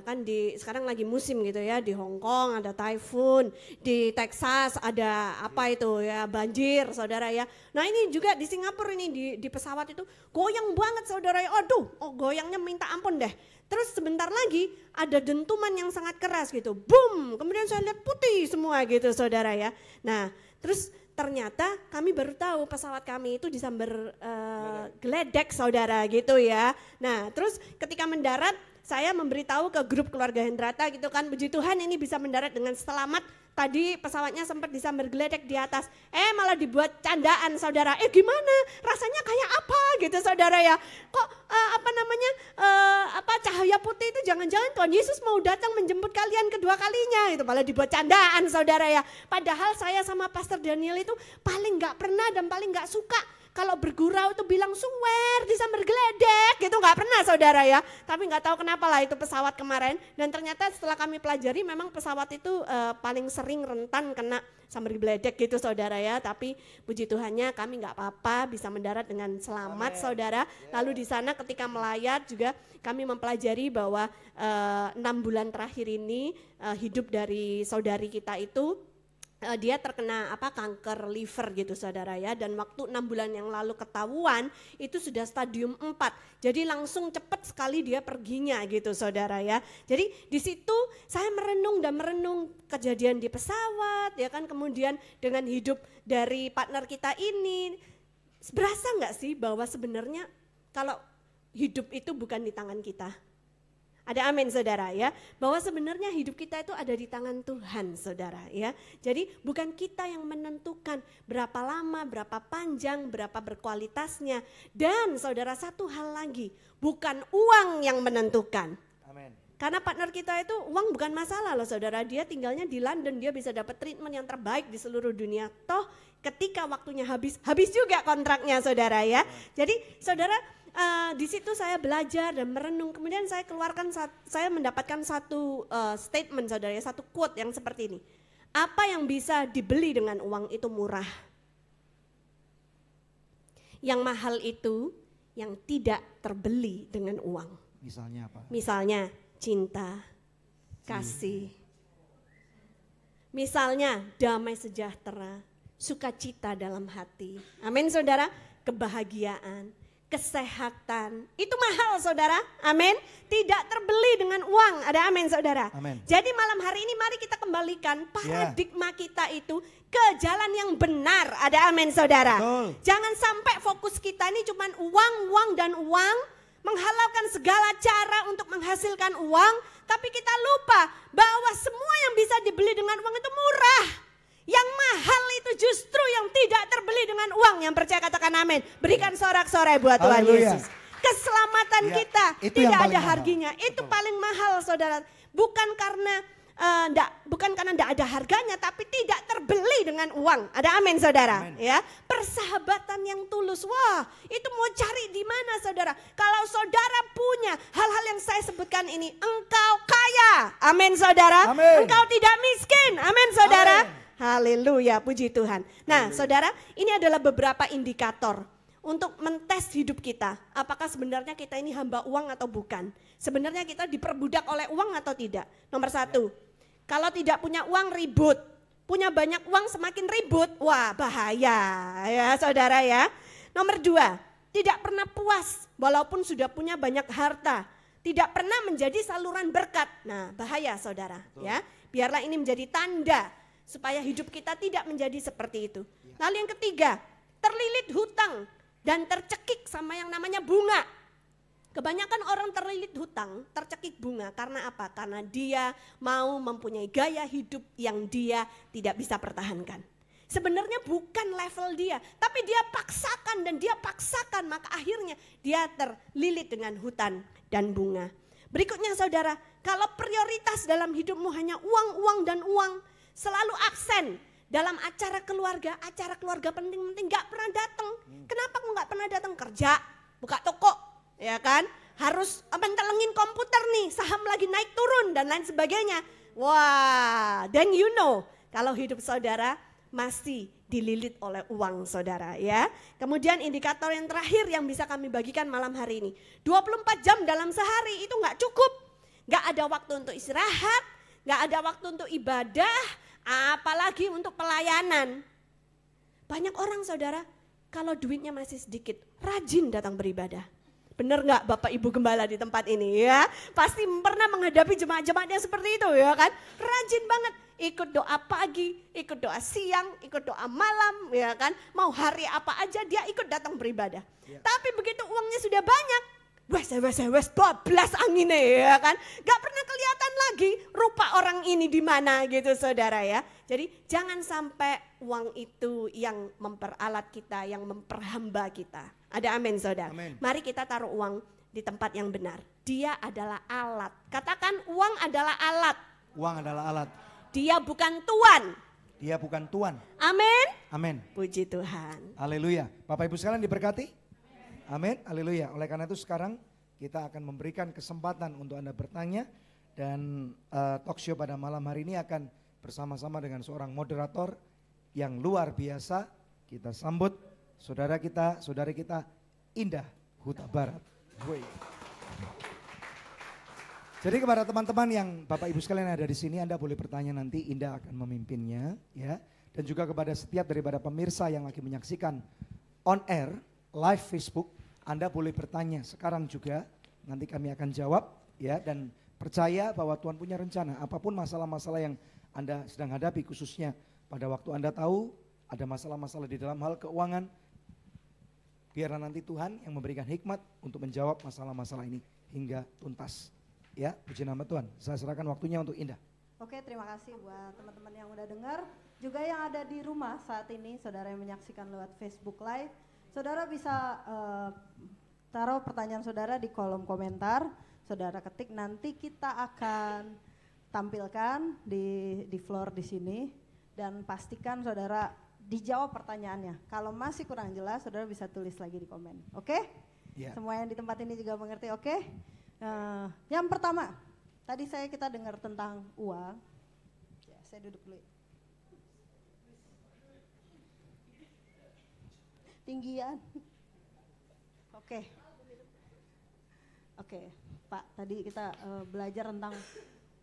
Speaker 2: Kan sekarang lagi musim gitu ya, di Hong Kong ada typhoon, di Texas ada apa itu ya, banjir saudara ya. Nah ini juga di Singapura ini di pesawat itu goyang banget saudara ya, aduh goyangnya minta ampun deh. Terus sebentar lagi ada dentuman yang sangat keras gitu, boom, kemudian saya lihat putih semua gitu saudara ya. Nah terus ternyata kami baru tahu pesawat kami itu disambar geledek saudara gitu ya. Nah terus ketika mendarat saya memberitahu ke grup keluarga Hendrata gitu kan, puji Tuhan ini bisa mendarat dengan selamat. Tadi pesawatnya sempat disambar geledek di atas, malah dibuat candaan saudara. Gimana? Rasanya kayak apa gitu saudara ya? Kok cahaya putih itu jangan-jangan Tuhan Yesus mau datang menjemput kalian kedua kalinya itu, malah dibuat candaan saudara ya. Padahal saya sama Pastor Daniel itu paling nggak pernah dan paling nggak suka kalau bergurau itu bilang suwer disambar geledek gitu, nggak pernah saudara ya. Tapi nggak tahu kenapa lah itu pesawat kemarin, dan ternyata setelah kami pelajari memang pesawat itu paling sering rentan kena sambar geledek gitu saudara ya. Tapi puji Tuhannya kami nggak apa-apa, bisa mendarat dengan selamat. Amen. Saudara. Lalu di sana ketika melayat juga kami mempelajari bahwa 6 bulan terakhir ini hidup dari saudari kita itu dia terkena kanker liver gitu saudara ya, dan waktu 6 bulan yang lalu ketahuan itu sudah stadium 4, jadi langsung cepat sekali dia perginya gitu saudara ya. Jadi di situ saya merenung kejadian di pesawat ya kan, kemudian dengan hidup dari partner kita ini, berasa nggak sih bahwa sebenarnya kalau hidup itu bukan di tangan kita? Ada amin saudara ya, bahwa sebenarnya hidup kita itu ada di tangan Tuhan saudara ya. Jadi bukan kita yang menentukan berapa lama, berapa panjang, berapa berkualitasnya. Dan saudara satu hal lagi, bukan uang yang menentukan. Amin. Karena partner kita itu uang bukan masalah loh saudara, dia tinggalnya di London, dia bisa dapat treatment yang terbaik di seluruh dunia. Toh ketika waktunya habis juga kontraknya saudara ya. Jadi saudara, di situ saya belajar dan merenung, kemudian saya mendapatkan satu statement saudara ya, satu quote yang seperti ini. Apa yang bisa dibeli dengan uang itu murah. Yang mahal itu yang tidak terbeli dengan uang.
Speaker 1: Misalnya apa?
Speaker 2: Misalnya cinta, kasih. Misalnya damai sejahtera, sukacita dalam hati. Amin saudara, kebahagiaan, kesehatan, itu mahal saudara, amin, tidak terbeli dengan uang, ada amin saudara. Amin. Jadi malam hari ini mari kita kembalikan paradigma kita itu ke jalan yang benar, ada amin saudara. Betul. Jangan sampai fokus kita ini cuma uang dan uang, menghalalkan segala cara untuk menghasilkan uang, tapi kita lupa bahwa semua yang bisa dibeli dengan uang itu murah. Yang mahal itu justru yang tidak terbeli dengan uang. Yang percaya katakan amin. Berikan sorak-sorai buat Tuhan Yesus. Keselamatan kita tidak ada harganya. Itu paling mahal saudara. Bukan karena tidak ada harganya, tapi tidak terbeli dengan uang. Ada amin saudara. Amen. Ya, persahabatan yang tulus. Wah, itu mau cari di mana saudara? Kalau saudara punya hal-hal yang saya sebutkan ini, engkau kaya. Amin saudara. Amen. Engkau tidak miskin. Amin saudara. Amen. Haleluya, puji Tuhan. Nah saudara, ini adalah beberapa indikator untuk mentes hidup kita. Apakah sebenarnya kita ini hamba uang atau bukan? Sebenarnya kita diperbudak oleh uang atau tidak? Nomor 1, kalau tidak punya uang ribut. Punya banyak uang semakin ribut, wah bahaya ya saudara ya. Nomor 2, tidak pernah puas walaupun sudah punya banyak harta. Tidak pernah menjadi saluran berkat. Nah bahaya saudara. Betul. Ya. Biarlah ini menjadi tanda supaya hidup kita tidak menjadi seperti itu. Lalu yang ketiga, terlilit hutang dan tercekik sama yang namanya bunga. Kebanyakan orang terlilit hutang, tercekik bunga. Karena apa? Karena dia mau mempunyai gaya hidup yang dia tidak bisa pertahankan. Sebenarnya bukan level dia, tapi dia paksakan dan dia paksakan, maka akhirnya dia terlilit dengan hutang dan bunga. Berikutnya saudara, kalau prioritas dalam hidupmu hanya uang dan uang, selalu absen Dalam acara keluarga penting-penting gak pernah datang. Kenapa kok gak pernah datang? Kerja, buka toko, ya kan? Harus mentelengin komputer nih, saham lagi naik turun dan lain sebagainya. Wah, then you know kalau hidup saudara masih dililit oleh uang saudara ya. Kemudian indikator yang terakhir yang bisa kami bagikan malam hari ini. 24 jam dalam sehari itu gak cukup. Gak ada waktu untuk istirahat, gak ada waktu untuk ibadah, apalagi untuk pelayanan. Banyak orang saudara kalau duitnya masih sedikit rajin datang beribadah. Bener gak Bapak Ibu Gembala di tempat ini ya? Pasti pernah menghadapi jemaat-jemaat yang seperti itu ya kan? Rajin banget ikut doa pagi, ikut doa siang, ikut doa malam ya kan? Mau hari apa aja dia ikut datang beribadah. Ya. Tapi begitu uangnya sudah banyak, wes bablas anginnya ya kan? Gak pernah kelihatan lagi rupa orang ini di mana gitu saudara ya. Jadi jangan sampai uang itu yang memperalat kita, yang memperhamba kita. Ada amin saudara. Amen. Mari kita taruh uang di tempat yang benar. Dia adalah alat. Katakan uang adalah alat.
Speaker 1: Uang adalah alat.
Speaker 2: Dia bukan tuan.
Speaker 1: Dia bukan tuan.
Speaker 2: Amin.
Speaker 1: Amin.
Speaker 2: Puji Tuhan.
Speaker 1: Haleluya. Bapak Ibu sekalian diberkati. Amin. Haleluya. Oleh karena itu sekarang kita akan memberikan kesempatan untuk Anda bertanya. Dan talk show pada malam hari ini akan bersama-sama dengan seorang moderator yang luar biasa. Kita sambut saudari kita Indah Huta Barat. Jadi kepada teman-teman yang Bapak Ibu sekalian ada di sini, Anda boleh bertanya nanti, Indah akan memimpinnya ya. Dan juga kepada setiap daripada pemirsa yang lagi menyaksikan on air live Facebook, Anda boleh bertanya sekarang juga, nanti kami akan jawab ya. Dan percaya bahwa Tuhan punya rencana, apapun masalah-masalah yang Anda sedang hadapi, khususnya pada waktu Anda tahu ada masalah-masalah di dalam hal keuangan, biarlah nanti Tuhan yang memberikan hikmat untuk menjawab masalah-masalah ini hingga tuntas. Ya, puji nama Tuhan. Saya serahkan waktunya untuk Indah.
Speaker 3: Oke, terima kasih buat teman-teman yang udah dengar. Juga yang ada di rumah saat ini, saudara yang menyaksikan lewat Facebook Live. Saudara bisa taruh pertanyaan saudara di kolom komentar. Saudara ketik, nanti kita akan tampilkan di floor di sini. Dan pastikan saudara dijawab pertanyaannya. Kalau masih kurang jelas, saudara bisa tulis lagi di komen. Oke? Yeah. Semua yang di tempat ini juga mengerti, oke? Yang pertama, tadi kita dengar tentang uang. Ya, saya duduk dulu. Tinggian. Oke, Pak. Tadi kita belajar tentang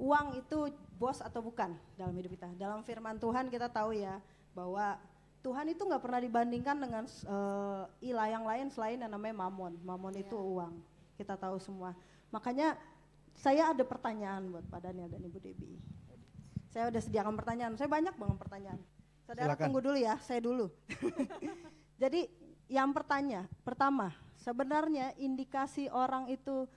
Speaker 3: uang itu bos atau bukan dalam hidup kita. Dalam firman Tuhan kita tahu ya bahwa Tuhan itu nggak pernah dibandingkan dengan ilah yang lain selain yang namanya mamon. Mamon itu uang. Kita tahu semua. Makanya saya ada pertanyaan buat Pak Daniel dan Ibu Debbie. Saya udah sediakan pertanyaan, saya banyak banget pertanyaan. Saudara silakan. Tunggu dulu ya, saya dulu. Jadi yang pertama, sebenarnya indikasi orang itu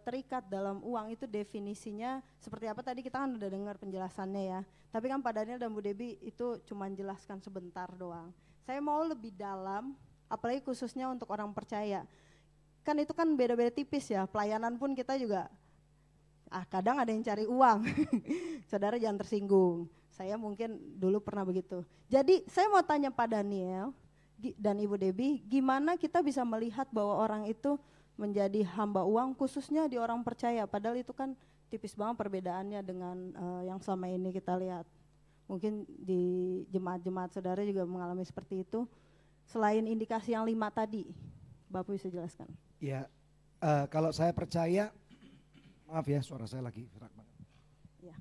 Speaker 3: terikat dalam uang itu definisinya seperti apa? Tadi kita kan udah dengar penjelasannya ya. Tapi kan Pak Daniel dan Bu Debbie itu cuma jelaskan sebentar doang. Saya mau lebih dalam, apalagi khususnya untuk orang percaya. Kan itu kan beda-beda tipis ya, pelayanan pun kita juga kadang ada yang cari uang. Saudara jangan tersinggung, saya mungkin dulu pernah begitu. Jadi saya mau tanya Pak Daniel dan Ibu Debbie, gimana kita bisa melihat bahwa orang itu menjadi hamba uang khususnya di orang percaya, padahal itu kan tipis banget perbedaannya dengan yang selama ini kita lihat. Mungkin di jemaat-jemaat saudara juga mengalami seperti itu. Selain indikasi yang 5 tadi, Bapak bisa jelaskan?
Speaker 1: Ya, kalau saya percaya, maaf ya suara saya lagi serak banget. Ya.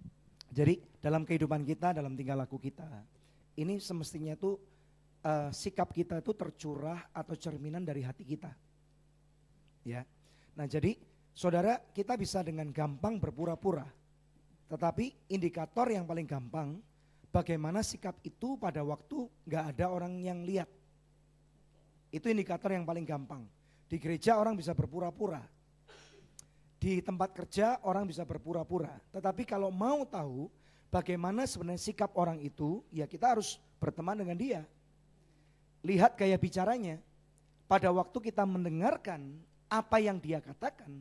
Speaker 1: Jadi dalam kehidupan kita, dalam tingkah laku kita, ini semestinya tuh sikap kita itu tercurah atau cerminan dari hati kita. Ya, nah jadi saudara kita bisa dengan gampang berpura-pura, tetapi indikator yang paling gampang bagaimana sikap itu pada waktu gak ada orang yang lihat. Itu indikator yang paling gampang. Di gereja orang bisa berpura-pura, di tempat kerja orang bisa berpura-pura. Tetapi kalau mau tahu bagaimana sebenarnya sikap orang itu, ya kita harus berteman dengan dia. Lihat gaya bicaranya. Pada waktu kita mendengarkan apa yang dia katakan,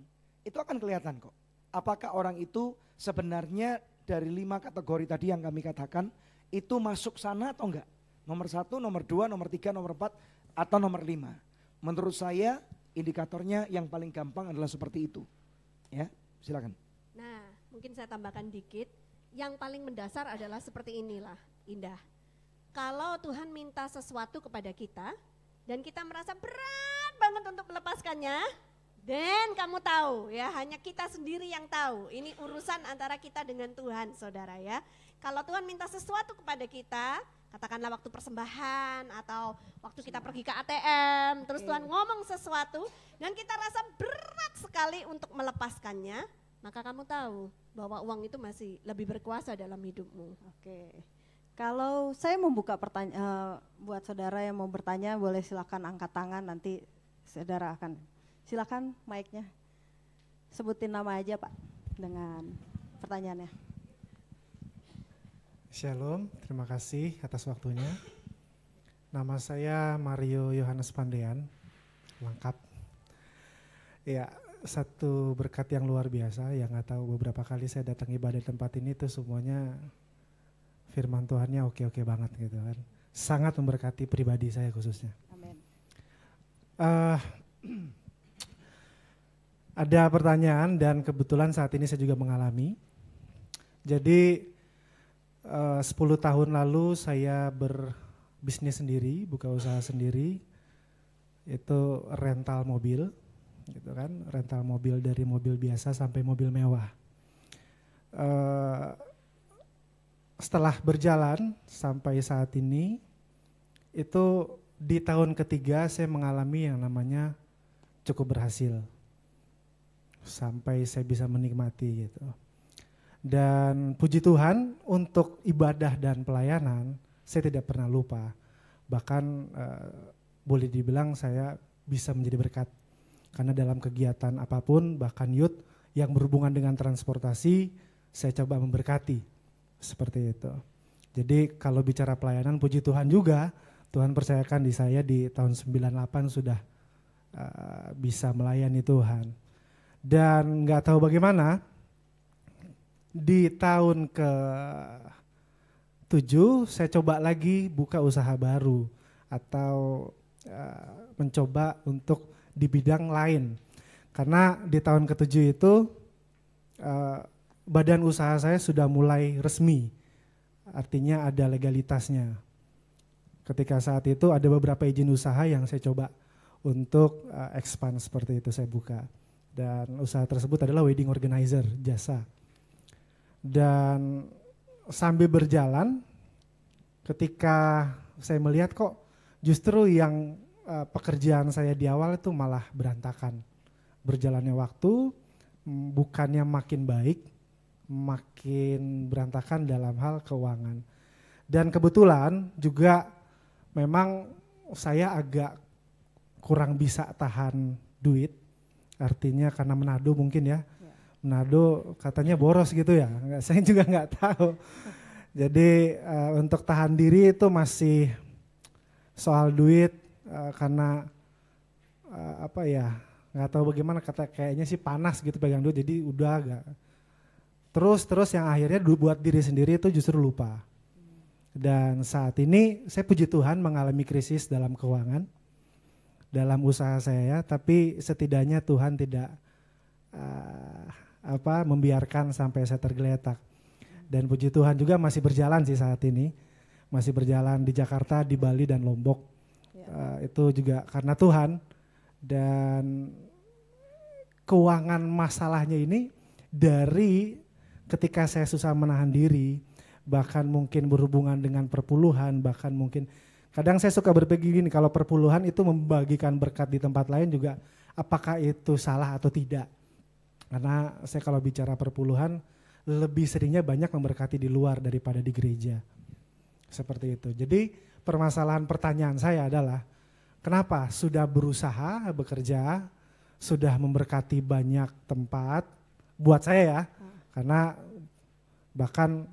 Speaker 1: itu akan kelihatan kok. Apakah orang itu sebenarnya dari 5 kategori tadi yang kami katakan, itu masuk sana atau enggak? Nomor 1, nomor 2, nomor 3, nomor 4, atau nomor 5? Menurut saya indikatornya yang paling gampang adalah seperti itu. Ya, silakan.
Speaker 2: Nah, mungkin saya tambahkan dikit. Yang paling mendasar adalah seperti inilah, Indah. Kalau Tuhan minta sesuatu kepada kita dan kita merasa berat banget untuk melepaskannya, dan kamu tahu ya, hanya kita sendiri yang tahu. Ini urusan antara kita dengan Tuhan, saudara ya. Kalau Tuhan minta sesuatu kepada kita, katakanlah waktu persembahan atau waktu kita pergi ke ATM, terus Tuhan ngomong sesuatu dan kita rasa berat sekali untuk melepaskannya, maka kamu tahu bahwa uang itu masih lebih berkuasa dalam hidupmu.
Speaker 3: Oke. Kalau saya membuka pertanyaan buat saudara yang mau bertanya, boleh silakan angkat tangan, nanti saudara akan. Silakan mic-nya. Sebutin nama aja Pak dengan pertanyaannya.
Speaker 4: Shalom, terima kasih atas waktunya. Nama saya Mario Yohanes Pandean, lengkap. Ya, satu berkat yang luar biasa, yang nggak tahu beberapa kali saya datang ibadah di tempat ini tuh semuanya firman Tuhannya oke-oke banget gitu kan. Sangat memberkati pribadi saya khususnya.
Speaker 3: Amin.
Speaker 4: Ada pertanyaan dan kebetulan saat ini saya juga mengalami. Jadi 10 tahun lalu saya berbisnis sendiri, buka usaha sendiri, itu rental mobil, gitu kan, rental mobil dari mobil biasa sampai mobil mewah. Setelah berjalan sampai saat ini, itu di tahun ketiga saya mengalami yang namanya cukup berhasil, sampai saya bisa menikmati gitu. Dan puji Tuhan untuk ibadah dan pelayanan saya tidak pernah lupa. Bahkan boleh dibilang saya bisa menjadi berkat. Karena dalam kegiatan apapun, bahkan youth yang berhubungan dengan transportasi, saya coba memberkati. Seperti itu. Jadi kalau bicara pelayanan, puji Tuhan juga, Tuhan percayakan di saya di tahun 98 sudah bisa melayani Tuhan. Dan gak tahu bagaimana, di tahun ke-7 saya coba lagi buka usaha baru atau mencoba untuk di bidang lain. Karena di tahun ke-7 itu badan usaha saya sudah mulai resmi, artinya ada legalitasnya. Ketika saat itu ada beberapa izin usaha yang saya coba untuk expand seperti itu saya buka. Dan usaha tersebut adalah wedding organizer, jasa. Dan sambil berjalan, ketika saya melihat kok justru yang pekerjaan saya di awal itu malah berantakan. Berjalannya waktu, bukannya makin baik, makin berantakan dalam hal keuangan. Dan kebetulan juga memang saya agak kurang bisa tahan duit, artinya karena menado mungkin ya. Manado katanya boros gitu ya, saya juga nggak tahu. Jadi untuk tahan diri itu masih soal duit karena apa ya, nggak tahu bagaimana, kayaknya sih panas gitu pegang duit, jadi udah agak. Terus yang akhirnya buat diri sendiri itu justru lupa. Dan saat ini saya puji Tuhan mengalami krisis dalam keuangan, dalam usaha saya, tapi setidaknya Tuhan tidak membiarkan sampai saya tergeletak. Dan puji Tuhan juga masih berjalan sih saat ini, masih berjalan di Jakarta, di Bali dan Lombok. Itu juga karena Tuhan. Dan keuangan masalahnya ini dari ketika saya susah menahan diri, bahkan mungkin berhubungan dengan perpuluhan, bahkan mungkin kadang saya suka berpikir gini, kalau perpuluhan itu membagikan berkat di tempat lain juga, apakah itu salah atau tidak? Karena saya kalau bicara perpuluhan lebih seringnya banyak memberkati di luar daripada di gereja. Seperti itu. Jadi permasalahan pertanyaan saya adalah kenapa sudah berusaha bekerja, sudah memberkati banyak tempat buat saya ya. Karena bahkan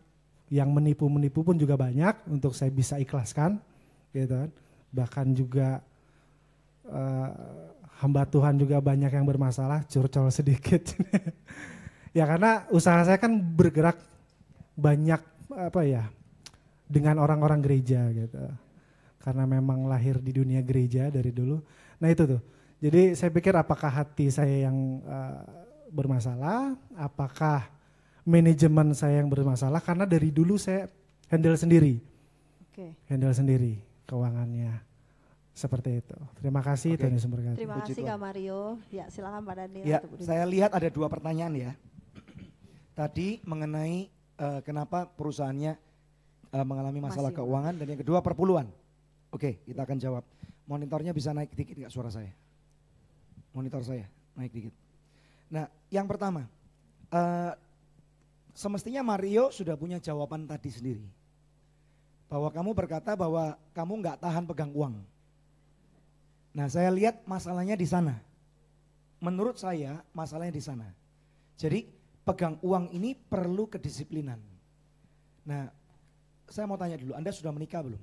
Speaker 4: yang menipu-menipu pun juga banyak untuk saya bisa ikhlaskan gitu kan. Bahkan juga hamba Tuhan juga banyak yang bermasalah, curcol sedikit. Ya karena usaha saya kan bergerak banyak dengan orang-orang gereja gitu. Karena memang lahir di dunia gereja dari dulu. Nah itu tuh. Jadi saya pikir apakah hati saya yang bermasalah, apakah manajemen saya yang bermasalah, karena dari dulu saya handle sendiri. Handle sendiri keuangannya. Seperti itu. Terima kasih Tuhan Yesus memberkati.
Speaker 3: Terima kasih Kak Mario. Ya silakan Pak Daniel.
Speaker 1: Ya, saya lihat ada 2 pertanyaan ya. Tadi mengenai kenapa perusahaannya mengalami masalah keuangan, dan yang kedua perpuluhan. Oke, kita akan jawab. Monitornya bisa naik dikit nggak suara saya? Monitor saya naik dikit. Nah, yang pertama, semestinya Mario sudah punya jawaban tadi sendiri. Bahwa kamu berkata bahwa kamu nggak tahan pegang uang. Nah, saya lihat masalahnya di sana. Menurut saya masalahnya di sana. Jadi pegang uang ini perlu kedisiplinan. Nah, saya mau tanya dulu, Anda sudah menikah belum?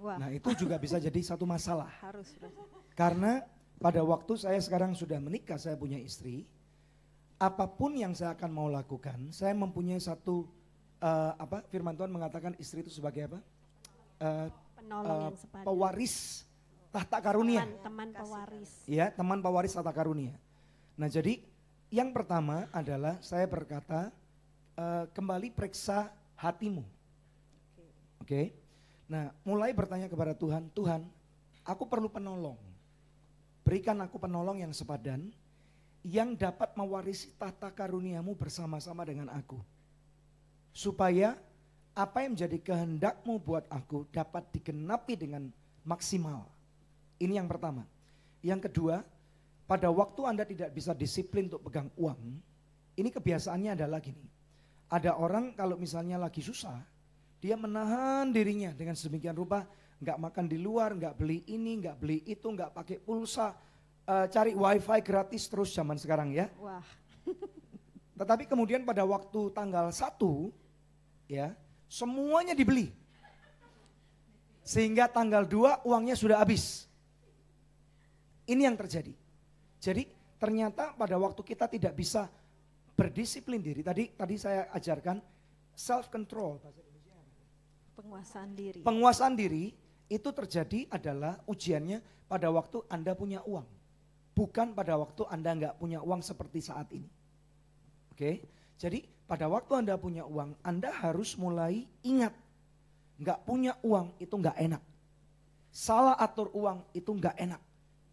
Speaker 3: Wah.
Speaker 1: Nah, itu juga bisa jadi satu masalah.
Speaker 3: Harus.
Speaker 1: Karena pada waktu saya sekarang sudah menikah, saya punya istri, apapun yang saya akan mau lakukan, saya mempunyai satu firman Tuhan mengatakan istri itu sebagai apa?
Speaker 2: Penolong yang sepadan.
Speaker 1: Pewaris tahta karunia.
Speaker 2: Teman pewaris.
Speaker 1: Ya, teman pewaris tahta karunia. Nah, jadi yang pertama adalah saya berkata kembali periksa hatimu. Oke. Nah, mulai bertanya kepada Tuhan, Tuhan, aku perlu penolong. Berikan aku penolong yang sepadan, yang dapat mewarisi tahta karuniamu bersama-sama dengan aku. Supaya apa yang menjadi kehendakmu buat aku dapat digenapi dengan maksimal. Ini yang pertama. Yang kedua, pada waktu Anda tidak bisa disiplin untuk pegang uang, ini kebiasaannya adalah gini. Ada orang kalau misalnya lagi susah, dia menahan dirinya dengan sedemikian rupa, nggak makan di luar, nggak beli ini, nggak beli itu, nggak pakai pulsa, cari wifi gratis terus zaman sekarang ya.
Speaker 3: Wah.
Speaker 1: Tetapi kemudian pada waktu tanggal 1, ya semuanya dibeli. Sehingga tanggal 2 uangnya sudah habis. Ini yang terjadi. Jadi ternyata pada waktu kita tidak bisa berdisiplin diri, tadi saya ajarkan self control.
Speaker 3: Penguasaan diri.
Speaker 1: Penguasaan diri itu terjadi adalah ujiannya pada waktu Anda punya uang. Bukan pada waktu Anda nggak punya uang seperti saat ini. Oke, jadi pada waktu Anda punya uang, Anda harus mulai ingat. Nggak punya uang itu nggak enak. Salah atur uang itu nggak enak.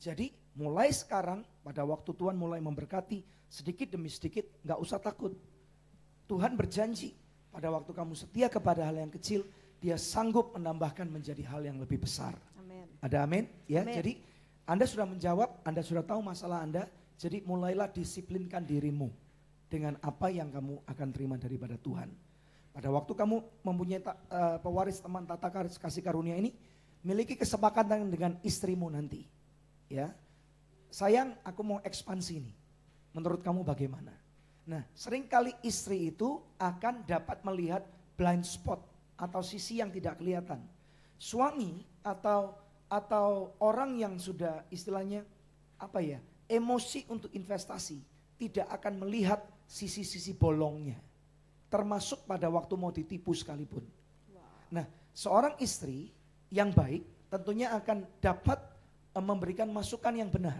Speaker 1: Jadi mulai sekarang pada waktu Tuhan mulai memberkati sedikit demi sedikit, nggak usah takut. Tuhan berjanji pada waktu kamu setia kepada hal yang kecil, Dia sanggup menambahkan menjadi hal yang lebih besar.
Speaker 3: Amin.
Speaker 1: Ada amin? Ya,
Speaker 3: Amin.
Speaker 1: jadi Anda sudah menjawab, Anda sudah tahu masalah Anda, jadi mulailah disiplinkan dirimu dengan apa yang kamu akan terima daripada Tuhan. Pada waktu kamu mempunyai pewaris teman tata kasih karunia ini, miliki kesepakatan dengan istrimu nanti. Ya, sayang, aku mau ekspansi nih. Menurut kamu bagaimana? Nah, seringkali istri itu akan dapat melihat blind spot atau sisi yang tidak kelihatan. Suami atau orang yang sudah istilahnya emosi untuk investasi tidak akan melihat sisi-sisi bolongnya. Termasuk pada waktu mau ditipu sekalipun. Nah, seorang istri yang baik tentunya akan dapat memberikan masukan yang benar.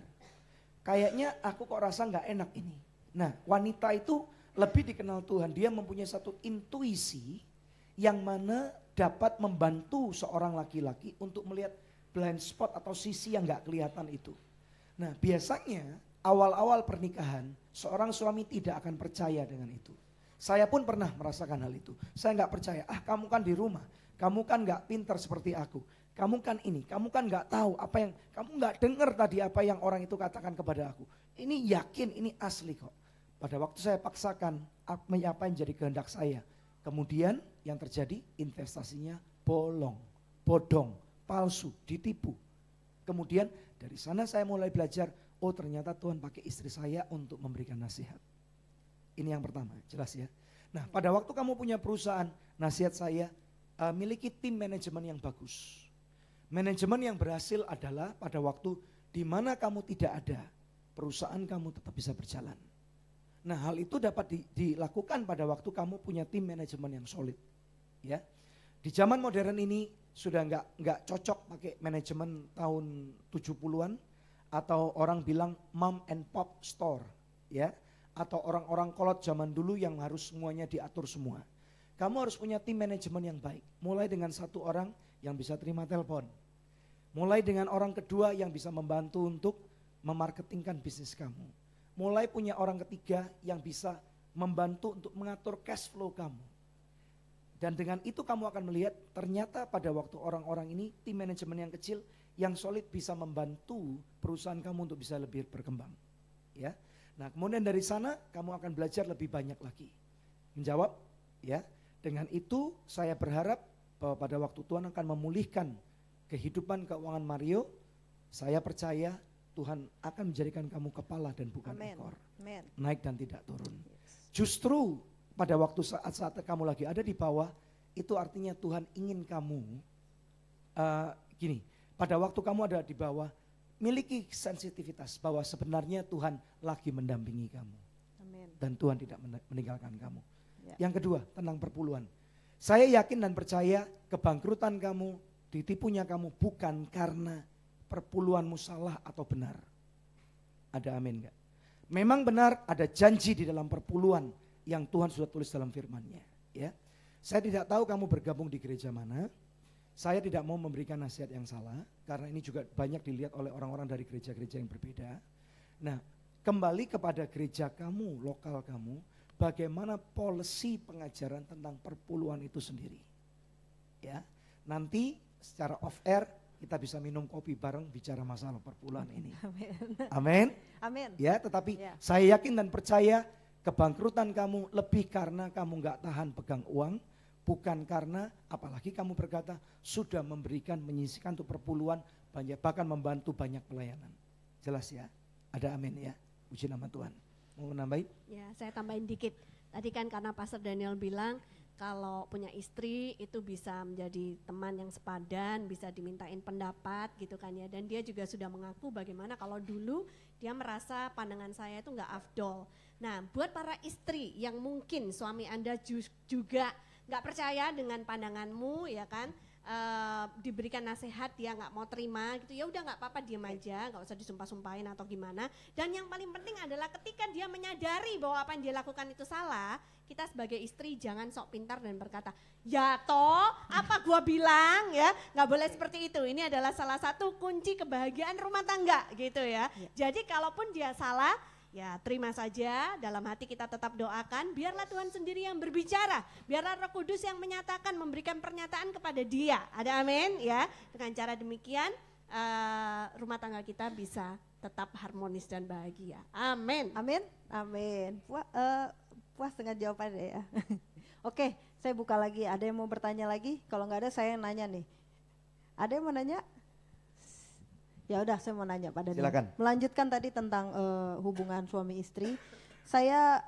Speaker 1: Kayaknya aku kok rasa nggak enak ini. Nah, wanita itu lebih dikenal Tuhan. Dia mempunyai satu intuisi yang mana dapat membantu seorang laki-laki untuk melihat blind spot atau sisi yang nggak kelihatan itu. Nah, biasanya awal-awal pernikahan seorang suami tidak akan percaya dengan itu. Saya pun pernah merasakan hal itu. Saya nggak percaya. Kamu kan di rumah, kamu kan nggak pintar seperti aku. Kamu kan ini, kamu kan nggak tahu apa yang, kamu nggak dengar tadi apa yang orang itu katakan kepada aku. Ini yakin, ini asli kok. Pada waktu saya paksakan apa yang jadi kehendak saya. Kemudian yang terjadi investasinya bolong, bodong, palsu, ditipu. Kemudian dari sana saya mulai belajar, oh ternyata Tuhan pakai istri saya untuk memberikan nasihat. Ini yang pertama, jelas ya. Nah, pada waktu kamu punya perusahaan, nasihat saya, miliki tim manajemen yang bagus. Manajemen yang berhasil adalah pada waktu di mana kamu tidak ada, perusahaan kamu tetap bisa berjalan. Nah, hal itu dapat dilakukan pada waktu kamu punya tim manajemen yang solid. Ya. Di zaman modern ini sudah nggak cocok pakai manajemen tahun 70-an atau orang bilang mom and pop store, ya, atau orang-orang kolot zaman dulu yang harus semuanya diatur semua. Kamu harus punya tim manajemen yang baik, mulai dengan satu orang yang bisa terima telepon, mulai dengan orang kedua yang bisa membantu untuk memarketingkan bisnis kamu, mulai punya orang ketiga yang bisa membantu untuk mengatur cash flow kamu. Dan dengan itu kamu akan melihat ternyata pada waktu orang-orang ini tim manajemen yang kecil yang solid bisa membantu perusahaan kamu untuk bisa lebih berkembang. Ya, nah kemudian dari sana kamu akan belajar lebih banyak lagi. Menjawab, ya. Dengan itu saya berharap bahwa pada waktu Tuhan akan memulihkan kehidupan keuangan Mario. Saya percaya Tuhan akan menjadikan kamu kepala dan bukan ekor.
Speaker 3: Amen.
Speaker 1: Naik dan tidak turun. Justru pada waktu saat-saat kamu lagi ada di bawah, itu artinya Tuhan ingin kamu, gini, pada waktu kamu ada di bawah, miliki sensitivitas bahwa sebenarnya Tuhan lagi mendampingi kamu.
Speaker 3: Amen.
Speaker 1: Dan Tuhan tidak meninggalkan kamu.
Speaker 3: Ya.
Speaker 1: Yang kedua, tentang perpuluhan. Saya yakin dan percaya kebangkrutan kamu, ditipunya kamu bukan karena perpuluhanmu salah atau benar. Ada amin enggak? Memang benar ada janji di dalam perpuluhan yang Tuhan sudah tulis dalam firman-Nya, ya. Saya tidak tahu kamu bergabung di gereja mana. Saya tidak mau memberikan nasihat yang salah karena ini juga banyak dilihat oleh orang-orang dari gereja-gereja yang berbeda. Nah, kembali kepada gereja kamu, lokal kamu, bagaimana polisi pengajaran tentang perpuluhan itu sendiri. Ya. Nanti secara off air kita bisa minum kopi bareng bicara masalah perpuluhan ini. Amin.
Speaker 3: Amin.
Speaker 1: Ya, tetapi
Speaker 3: Ya.
Speaker 1: saya yakin dan percaya kebangkrutan kamu lebih karena kamu nggak tahan pegang uang, bukan karena apalagi kamu berkata sudah memberikan menyisihkan untuk perpuluhan banyak, bahkan membantu banyak pelayanan. Jelas ya? Ada amin ya? Puji nama Tuhan. Mau nambahin?
Speaker 2: Ya, saya tambahin dikit. Tadi kan karena Pastor Daniel bilang kalau punya istri itu bisa menjadi teman yang sepadan, bisa dimintain pendapat gitu kan ya. Dan dia juga sudah mengaku bagaimana kalau dulu dia merasa pandangan saya itu nggak afdol. Nah, buat para istri yang mungkin suami Anda juga nggak percaya dengan pandanganmu ya kan, diberikan nasihat dia nggak mau terima gitu, ya udah nggak apa-apa, diam aja, nggak usah disumpah-sumpahin atau gimana. Dan yang paling penting adalah ketika dia menyadari bahwa apa yang dia lakukan itu salah, kita sebagai istri jangan sok pintar dan berkata, ya toh apa gua bilang ya, nggak boleh seperti itu. Ini adalah salah satu kunci kebahagiaan rumah tangga gitu ya. Jadi kalaupun dia salah, ya terima saja, dalam hati kita tetap doakan, biarlah Tuhan sendiri yang berbicara, biarlah Roh Kudus yang menyatakan, memberikan pernyataan kepada dia. Ada amin ya. Dengan cara demikian rumah tangga kita bisa tetap harmonis dan bahagia. Amin.
Speaker 3: Amin. Amin. Puas dengan jawabannya ya. Oke, saya buka lagi. Ada yang mau bertanya lagi? Kalau nggak ada saya yang nanya nih. Ada yang mau nanya? Ya udah, saya mau nanya Pak Daniel.
Speaker 1: Silakan.
Speaker 3: Melanjutkan tadi tentang hubungan suami istri. Saya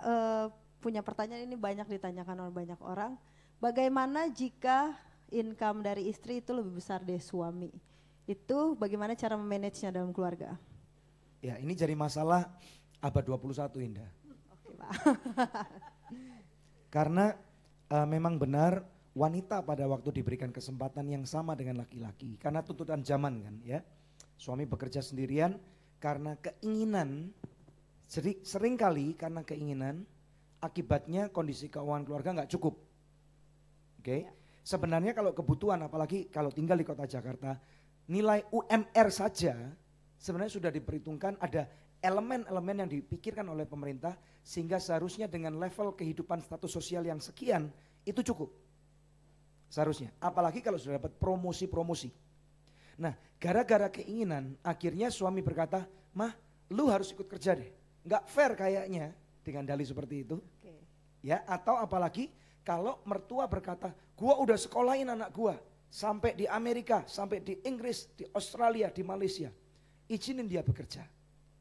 Speaker 3: punya pertanyaan, ini banyak ditanyakan oleh banyak orang. Bagaimana jika income dari istri itu lebih besar dari suami? Itu bagaimana cara memanagenya dalam keluarga?
Speaker 1: Ya, ini jadi masalah abad 21 Indah.
Speaker 3: Oke, Pak.
Speaker 1: Karena memang benar wanita pada waktu diberikan kesempatan yang sama dengan laki-laki. Karena tuntutan zaman kan ya. Suami bekerja sendirian karena keinginan, seringkali karena keinginan, akibatnya kondisi keuangan keluarga nggak cukup. Oke, sebenarnya kalau kebutuhan, apalagi kalau tinggal di kota Jakarta, nilai UMR saja sebenarnya sudah diperhitungkan, ada elemen-elemen yang dipikirkan oleh pemerintah sehingga seharusnya dengan level kehidupan status sosial yang sekian itu cukup. Seharusnya, apalagi kalau sudah dapat promosi-promosi. Nah, gara-gara keinginan akhirnya suami berkata, "Mah, lu harus ikut kerja deh." Nggak fair kayaknya dengan dalih seperti itu.
Speaker 3: Oke.
Speaker 1: Ya, atau apalagi kalau mertua berkata, "Gua udah sekolahin anak gua sampai di Amerika, sampai di Inggris, di Australia, di Malaysia. Izinin dia bekerja."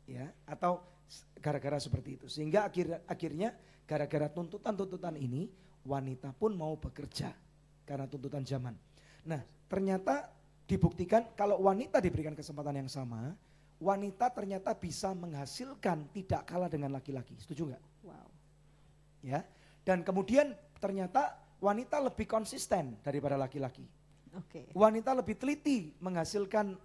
Speaker 1: Ya, atau gara-gara seperti itu. Sehingga akhirnya gara-gara tuntutan-tuntutan ini wanita pun mau bekerja karena tuntutan zaman. Nah, ternyata dibuktikan kalau wanita diberikan kesempatan yang sama, wanita ternyata bisa menghasilkan tidak kalah dengan laki-laki. Setuju nggak?
Speaker 3: Wow.
Speaker 1: Ya. Dan kemudian ternyata wanita lebih konsisten daripada laki-laki.
Speaker 3: Oke.
Speaker 1: Wanita lebih teliti menghasilkan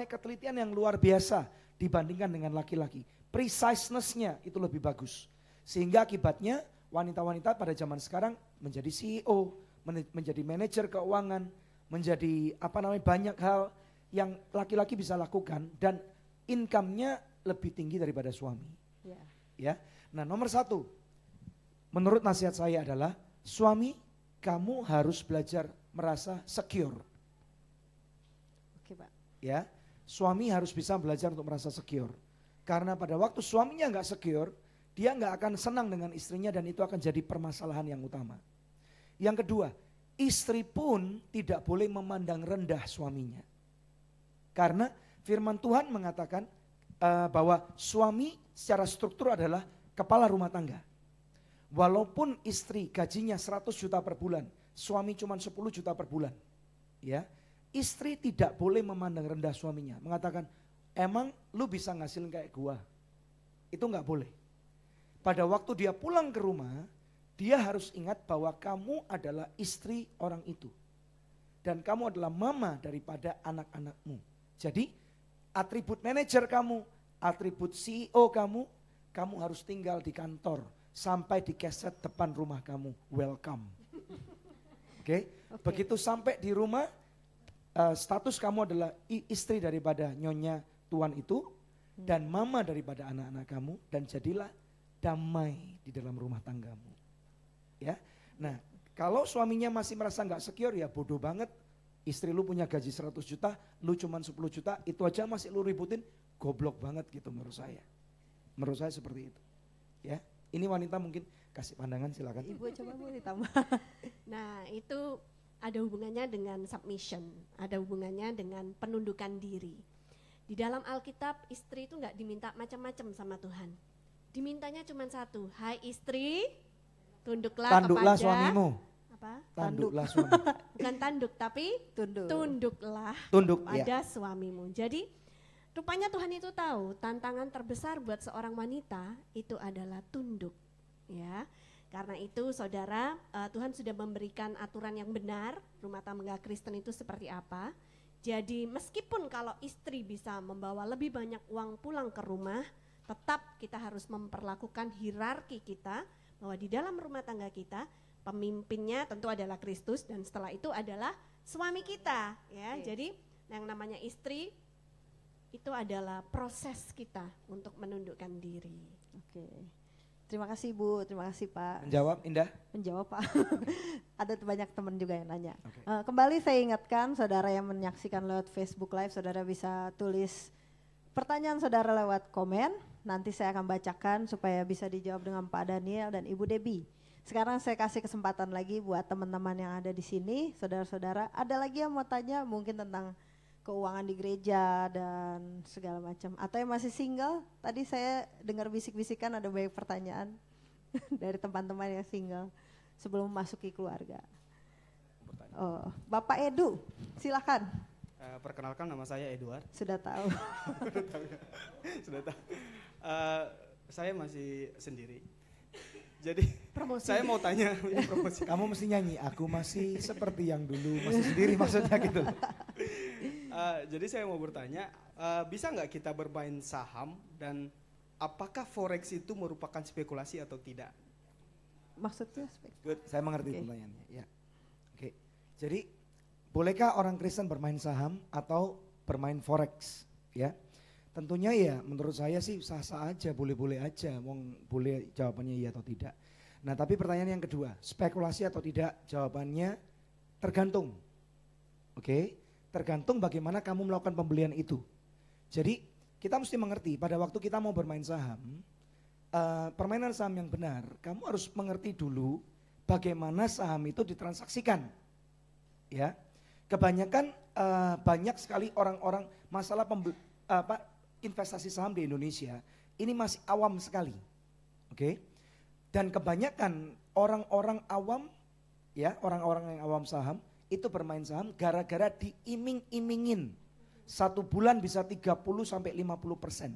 Speaker 1: ketelitian yang luar biasa dibandingkan dengan laki-laki. Preciseness-nya itu lebih bagus. Sehingga akibatnya wanita-wanita pada zaman sekarang menjadi CEO, menjadi manajer keuangan, menjadi banyak hal yang laki-laki bisa lakukan dan income-nya lebih tinggi daripada suami.
Speaker 3: Ya.
Speaker 1: Ya. Nah, nomor 1, menurut nasihat saya adalah suami, kamu harus belajar merasa secure.
Speaker 3: Oke, Pak.
Speaker 1: Ya, suami harus bisa belajar untuk merasa secure. Karena pada waktu suaminya nggak secure, dia nggak akan senang dengan istrinya dan itu akan jadi permasalahan yang utama. Yang kedua, istri pun tidak boleh memandang rendah suaminya. Karena firman Tuhan mengatakan bahwa suami secara struktur adalah kepala rumah tangga. Walaupun istri gajinya 100 juta per bulan, suami cuma 10 juta per bulan. Ya, istri tidak boleh memandang rendah suaminya. Mengatakan, emang lu bisa ngasilin kayak gua? Itu nggak boleh. Pada waktu dia pulang ke rumah, dia harus ingat bahwa kamu adalah istri orang itu. Dan kamu adalah mama daripada anak-anakmu. Jadi atribut manajer kamu, atribut CEO kamu harus tinggal di kantor. Sampai di keset depan rumah kamu, welcome. Oke. Begitu sampai di rumah, status kamu adalah istri daripada nyonya tuan itu. Dan mama daripada anak-anak kamu. Dan jadilah damai di dalam rumah tanggamu. Ya. Nah, kalau suaminya masih merasa gak secure, ya bodoh banget. Istri lu punya gaji 100 juta, lu cuma 10 juta, itu aja masih lu ributin, goblok banget gitu menurut saya. Menurut saya seperti itu. Ya, ini wanita mungkin kasih pandangan, silakan.
Speaker 3: Ibu coba Bu ditambah.
Speaker 2: Nah, itu ada hubungannya dengan submission, ada hubungannya dengan penundukan diri. Di dalam Alkitab, istri itu nggak diminta macam-macam sama Tuhan. Dimintanya cuma satu, hai istri, tunduklah kepada
Speaker 1: suamimu.
Speaker 2: Apa?
Speaker 1: Tanduklah suami.
Speaker 2: Bukan tanduk, tapi tunduklah pada suamimu. Jadi rupanya Tuhan itu tahu tantangan terbesar buat seorang wanita itu adalah tunduk. Ya, karena itu saudara, Tuhan sudah memberikan aturan yang benar rumah tangga Kristen itu seperti apa. Jadi meskipun kalau istri bisa membawa lebih banyak uang pulang ke rumah, tetap kita harus memperlakukan hierarki kita bahwa di dalam rumah tangga kita pemimpinnya tentu adalah Kristus dan setelah itu adalah suami kita. Ya, jadi yang namanya istri itu adalah proses kita untuk menundukkan diri.
Speaker 3: Oke. Terima kasih Bu, terima kasih Pak.
Speaker 1: Menjawab Indah?
Speaker 3: Menjawab Pak. Ada banyak teman juga yang nanya.
Speaker 1: Okay.
Speaker 3: Kembali saya ingatkan saudara yang menyaksikan lewat Facebook Live, saudara bisa tulis pertanyaan saudara lewat komen. Nanti saya akan bacakan supaya bisa dijawab dengan Pak Daniel dan Ibu Debbie. Sekarang saya kasih kesempatan lagi buat teman-teman yang ada di sini, saudara-saudara. Ada lagi yang mau tanya mungkin tentang keuangan di gereja dan segala macam. Atau yang masih single, tadi saya dengar bisik-bisikan ada banyak pertanyaan dari teman-teman yang single sebelum memasuki keluarga. Oh, Bapak Edu, silakan.
Speaker 5: Perkenalkan, nama saya Edward.
Speaker 3: Sudah tahu.
Speaker 5: Sudah tahu. Saya masih sendiri. Jadi promosi. Saya mau tanya promosi.
Speaker 1: Kamu mesti nyanyi, aku masih seperti yang dulu, masih sendiri maksudnya gitu.
Speaker 5: Jadi saya mau bertanya, bisa nggak kita bermain saham dan apakah forex itu merupakan spekulasi atau tidak?
Speaker 3: Maksudnya
Speaker 1: Good, saya mengerti pertanyaannya. Ya. Oke. Jadi bolehkah orang Kristen bermain saham atau bermain forex? Ya. Tentunya ya menurut saya sih sah-sah aja, boleh-boleh aja, boleh jawabannya iya atau tidak. Nah tapi pertanyaan yang kedua, spekulasi atau tidak, jawabannya tergantung. Oke, tergantung bagaimana kamu melakukan pembelian itu. Jadi kita mesti mengerti pada waktu kita mau bermain saham, permainan saham yang benar, kamu harus mengerti dulu bagaimana saham itu ditransaksikan. Ya, kebanyakan banyak sekali orang-orang masalah investasi saham di Indonesia ini masih awam sekali, oke? Dan kebanyakan orang-orang awam, ya orang-orang yang awam saham itu bermain saham gara-gara diiming-imingin 1 bulan bisa 30-50%,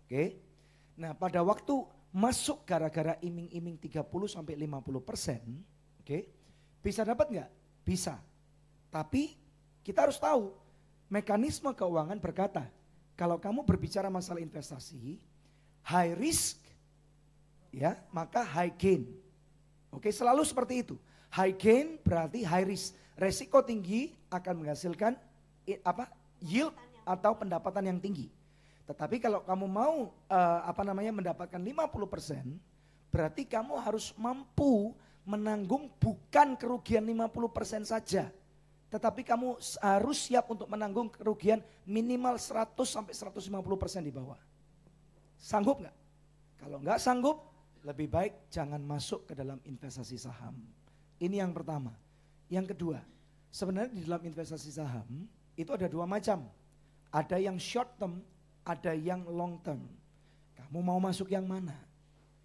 Speaker 1: oke? Nah pada waktu masuk gara-gara iming-iming 30-50%, Oke, bisa dapat nggak? Bisa. Tapi kita harus tahu mekanisme keuangan berkata kalau kamu berbicara masalah investasi, high risk, ya maka high gain. Oke, selalu seperti itu. High gain berarti high risk. Resiko tinggi akan menghasilkan yield atau pendapatan yang tinggi. Tetapi kalau kamu mau mendapatkan 50%, berarti kamu harus mampu menanggung bukan kerugian 50% saja. Tetapi kamu harus siap untuk menanggung kerugian minimal 100 sampai 150% di bawah. Sanggup nggak? Kalau nggak sanggup, lebih baik jangan masuk ke dalam investasi saham. Ini yang pertama. Yang kedua, sebenarnya di dalam investasi saham itu ada dua macam. Ada yang short term, ada yang long term. Kamu mau masuk yang mana?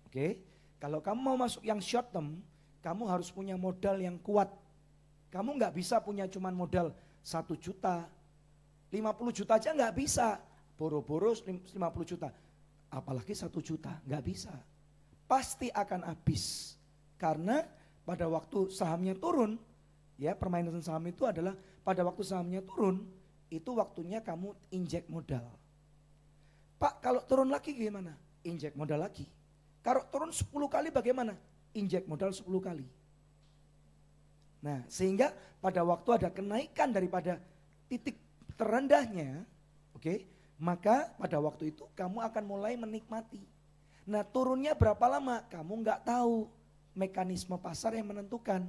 Speaker 1: Oke, kalau kamu mau masuk yang short term, kamu harus punya modal yang kuat. Kamu nggak bisa punya cuman modal 1 juta, 50 juta aja nggak bisa. Boro-boro 50 juta, apalagi 1 juta, nggak bisa. Pasti akan habis. Karena pada waktu sahamnya turun, ya permainan saham itu adalah pada waktu sahamnya turun, itu waktunya kamu injek modal. Pak, kalau turun lagi gimana? Injek modal lagi. Kalau turun 10 kali bagaimana? Injek modal 10 kali. Nah, sehingga pada waktu ada kenaikan daripada titik terendahnya, oke, maka pada waktu itu kamu akan mulai menikmati. Nah, turunnya berapa lama? Kamu nggak tahu. Mekanisme pasar yang menentukan.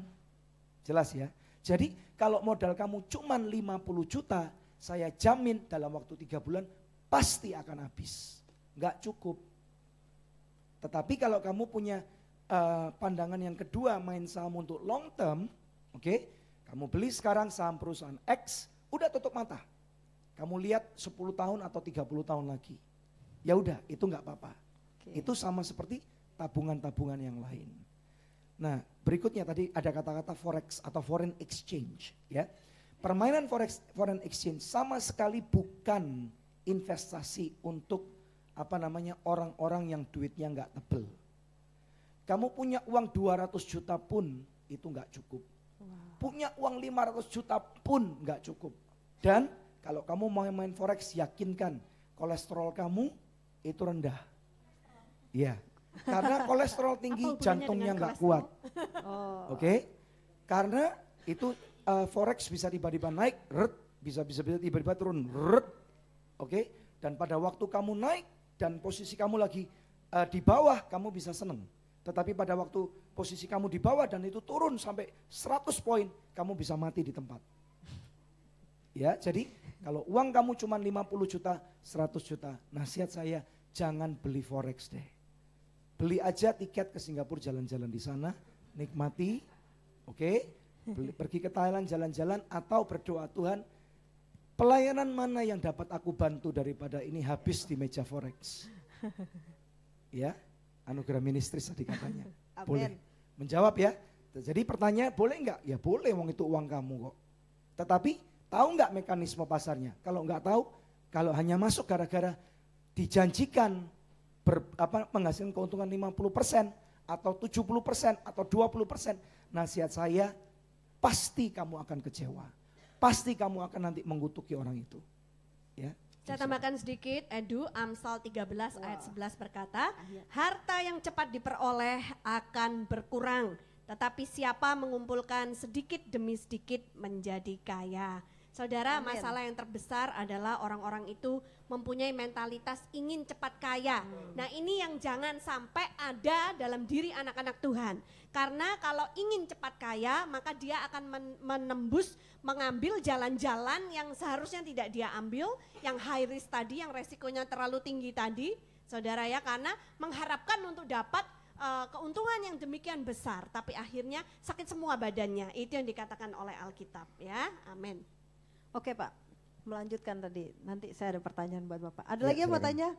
Speaker 1: Jelas ya? Jadi kalau modal kamu cuma 50 juta, saya jamin dalam waktu 3 bulan pasti akan habis. Nggak cukup. Tetapi kalau kamu punya pandangan yang kedua, main saham untuk long term, oke, kamu beli sekarang saham perusahaan X, udah tutup mata. Kamu lihat 10 tahun atau 30 tahun lagi. Ya udah, itu nggak apa-apa. Itu sama seperti tabungan-tabungan yang lain. Nah, berikutnya tadi ada kata-kata forex atau foreign exchange, ya. Permainan foreign exchange sama sekali bukan investasi untuk orang-orang yang duitnya nggak tebel. Kamu punya uang 200 juta pun itu nggak cukup. Punya uang 500 juta pun nggak cukup. Dan kalau kamu mau main forex, yakinkan kolesterol kamu itu rendah. Iya. Karena kolesterol tinggi, jantungnya nggak kuat. Oke? Karena itu forex bisa tiba-tiba naik, bisa tiba-tiba turun, oke? Dan pada waktu kamu naik dan posisi kamu lagi di bawah, kamu bisa seneng. Tetapi pada waktu posisi kamu di bawah dan itu turun sampai 100 poin, kamu bisa mati di tempat. Ya, jadi kalau uang kamu cuma 50 juta, 100 juta, nasihat saya jangan beli forex deh. Beli aja tiket ke Singapura, jalan-jalan di sana, nikmati, oke? Pergi ke Thailand jalan-jalan atau berdoa, Tuhan pelayanan mana yang dapat aku bantu daripada ini habis di meja forex. Ya, anugerah ministry tadi katanya. Boleh menjawab ya. Jadi pertanyaan boleh enggak? Ya boleh, wong itu uang kamu kok. Tetapi tahu enggak mekanisme pasarnya? Kalau enggak tahu, kalau hanya masuk gara-gara dijanjikan menghasilkan keuntungan 50% atau 70% atau 20%, nasihat saya pasti kamu akan kecewa. Pasti kamu akan nanti mengutuki orang itu. Ya.
Speaker 2: Saya tambahkan sedikit, Edu, Amsal 13 ayat 11 berkata, harta yang cepat diperoleh akan berkurang, tetapi siapa mengumpulkan sedikit demi sedikit menjadi kaya. Saudara, masalah yang terbesar adalah orang-orang itu mempunyai mentalitas ingin cepat kaya. Nah, ini yang jangan sampai ada dalam diri anak-anak Tuhan. Karena kalau ingin cepat kaya, maka dia akan menembus, mengambil jalan-jalan yang seharusnya tidak dia ambil, yang high risk tadi, yang resikonya terlalu tinggi tadi, saudara ya, karena mengharapkan untuk dapat keuntungan yang demikian besar, tapi akhirnya sakit semua badannya. Itu yang dikatakan oleh Alkitab, ya. Amin.
Speaker 3: Oke Pak, melanjutkan tadi. Nanti saya ada pertanyaan buat Bapak. Ada lagi yang mau tanya?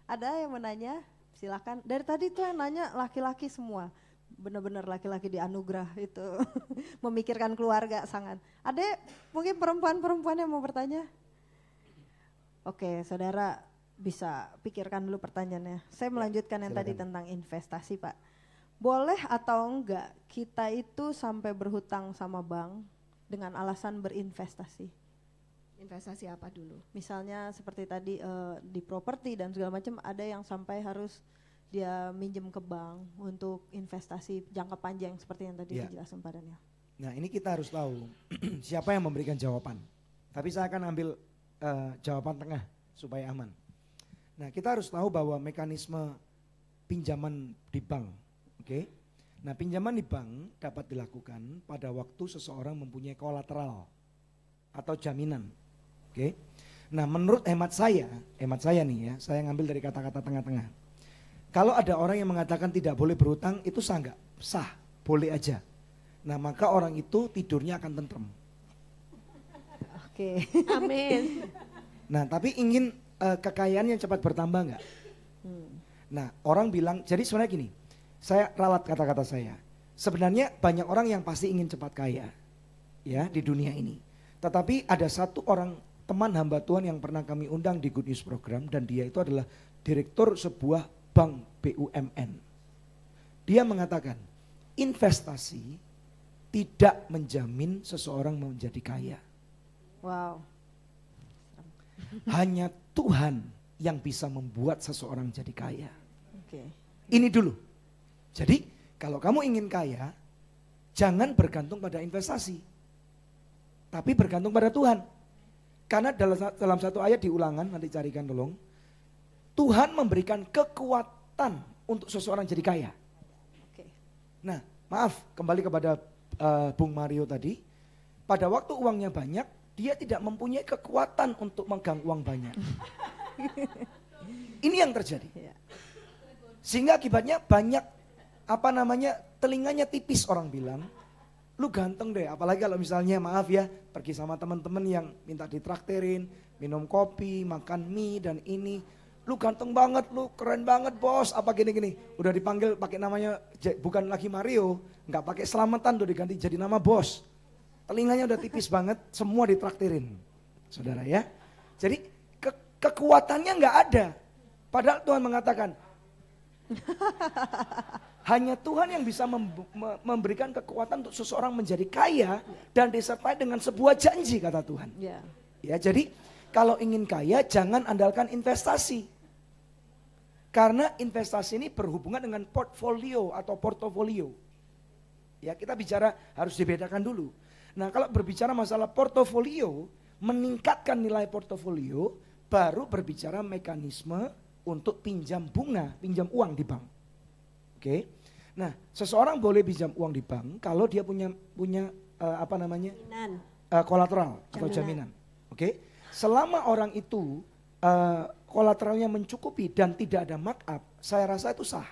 Speaker 3: Ada yang mau nanya? Silakan. Dari tadi tuh yang nanya laki-laki semua. Benar-benar laki-laki di anugerah itu. Memikirkan keluarga sangat. Ada mungkin perempuan-perempuan yang mau bertanya? Oke, saudara bisa pikirkan dulu pertanyaannya. Saya melanjutkan yang tadi tentang investasi Pak. boleh atau enggak kita itu sampai berhutang sama bank dengan alasan berinvestasi?
Speaker 2: Investasi apa dulu?
Speaker 3: Misalnya seperti tadi di properti dan segala macam, ada yang sampai harus dia minjem ke bank untuk investasi jangka panjang seperti yang tadi dijelaskan Pak Daniel.
Speaker 1: Nah ini kita harus tahu siapa yang memberikan jawaban. Tapi saya akan ambil jawaban tengah supaya aman. Nah kita harus tahu bahwa mekanisme pinjaman di bank, oke? Nah pinjaman di bank dapat dilakukan pada waktu seseorang mempunyai kolateral atau jaminan. Oke. Nah, menurut hemat saya nih ya, saya ngambil dari kata-kata tengah-tengah. Kalau ada orang yang mengatakan tidak boleh berhutang, itu sah nggak? Sah, boleh aja. Nah, maka orang itu tidurnya akan tentrem.
Speaker 3: Oke.
Speaker 2: Amin.
Speaker 1: Nah, tapi ingin kekayaan yang cepat bertambah nggak? Nah, orang bilang, jadi sebenarnya gini, saya ralat kata-kata saya. Sebenarnya banyak orang yang pasti ingin cepat kaya, ya di dunia ini. Tetapi ada satu orang teman hamba Tuhan yang pernah kami undang di Good News Program, dan dia itu adalah direktur sebuah bank BUMN. Dia mengatakan investasi tidak menjamin seseorang menjadi kaya.
Speaker 3: Wow.
Speaker 1: Hanya Tuhan yang bisa membuat seseorang jadi kaya.
Speaker 3: Oke.
Speaker 1: Ini dulu. Jadi kalau kamu ingin kaya, jangan bergantung pada investasi, tapi bergantung pada Tuhan. Karena dalam satu ayat di Ulangan, nanti carikan tolong, Tuhan memberikan kekuatan untuk seseorang jadi kaya.
Speaker 3: Oke.
Speaker 1: Nah, maaf, kembali kepada Bung Mario tadi, pada waktu uangnya banyak, dia tidak mempunyai kekuatan untuk megang uang banyak. Ini yang terjadi. Sehingga akibatnya banyak, telinganya tipis orang bilang, lu ganteng deh, apalagi kalau misalnya maaf ya, pergi sama teman-teman yang minta ditraktirin, minum kopi, makan mie dan ini. Lu ganteng banget, lu keren banget bos, apa gini-gini. Udah dipanggil pakai namanya, bukan lagi Mario, nggak pakai selamatan, udah diganti jadi nama bos. Telinganya udah tipis banget, semua ditraktirin. Saudara ya. Jadi kekuatannya nggak ada. Padahal Tuhan mengatakan, hanya Tuhan yang bisa memberikan kekuatan untuk seseorang menjadi kaya dan disertai dengan sebuah janji kata Tuhan. Ya, jadi kalau ingin kaya jangan andalkan investasi. Karena investasi ini berhubungan dengan portfolio atau portofolio. Ya, kita bicara harus dibedakan dulu. Nah, kalau berbicara masalah portofolio, meningkatkan nilai portofolio, baru berbicara mekanisme untuk pinjam bunga, pinjam uang di bank. Oke. Nah, seseorang boleh pinjam uang di bank kalau dia punya kolateral atau jaminan. Oke. Selama orang itu kolateralnya mencukupi dan tidak ada markup, saya rasa itu sah.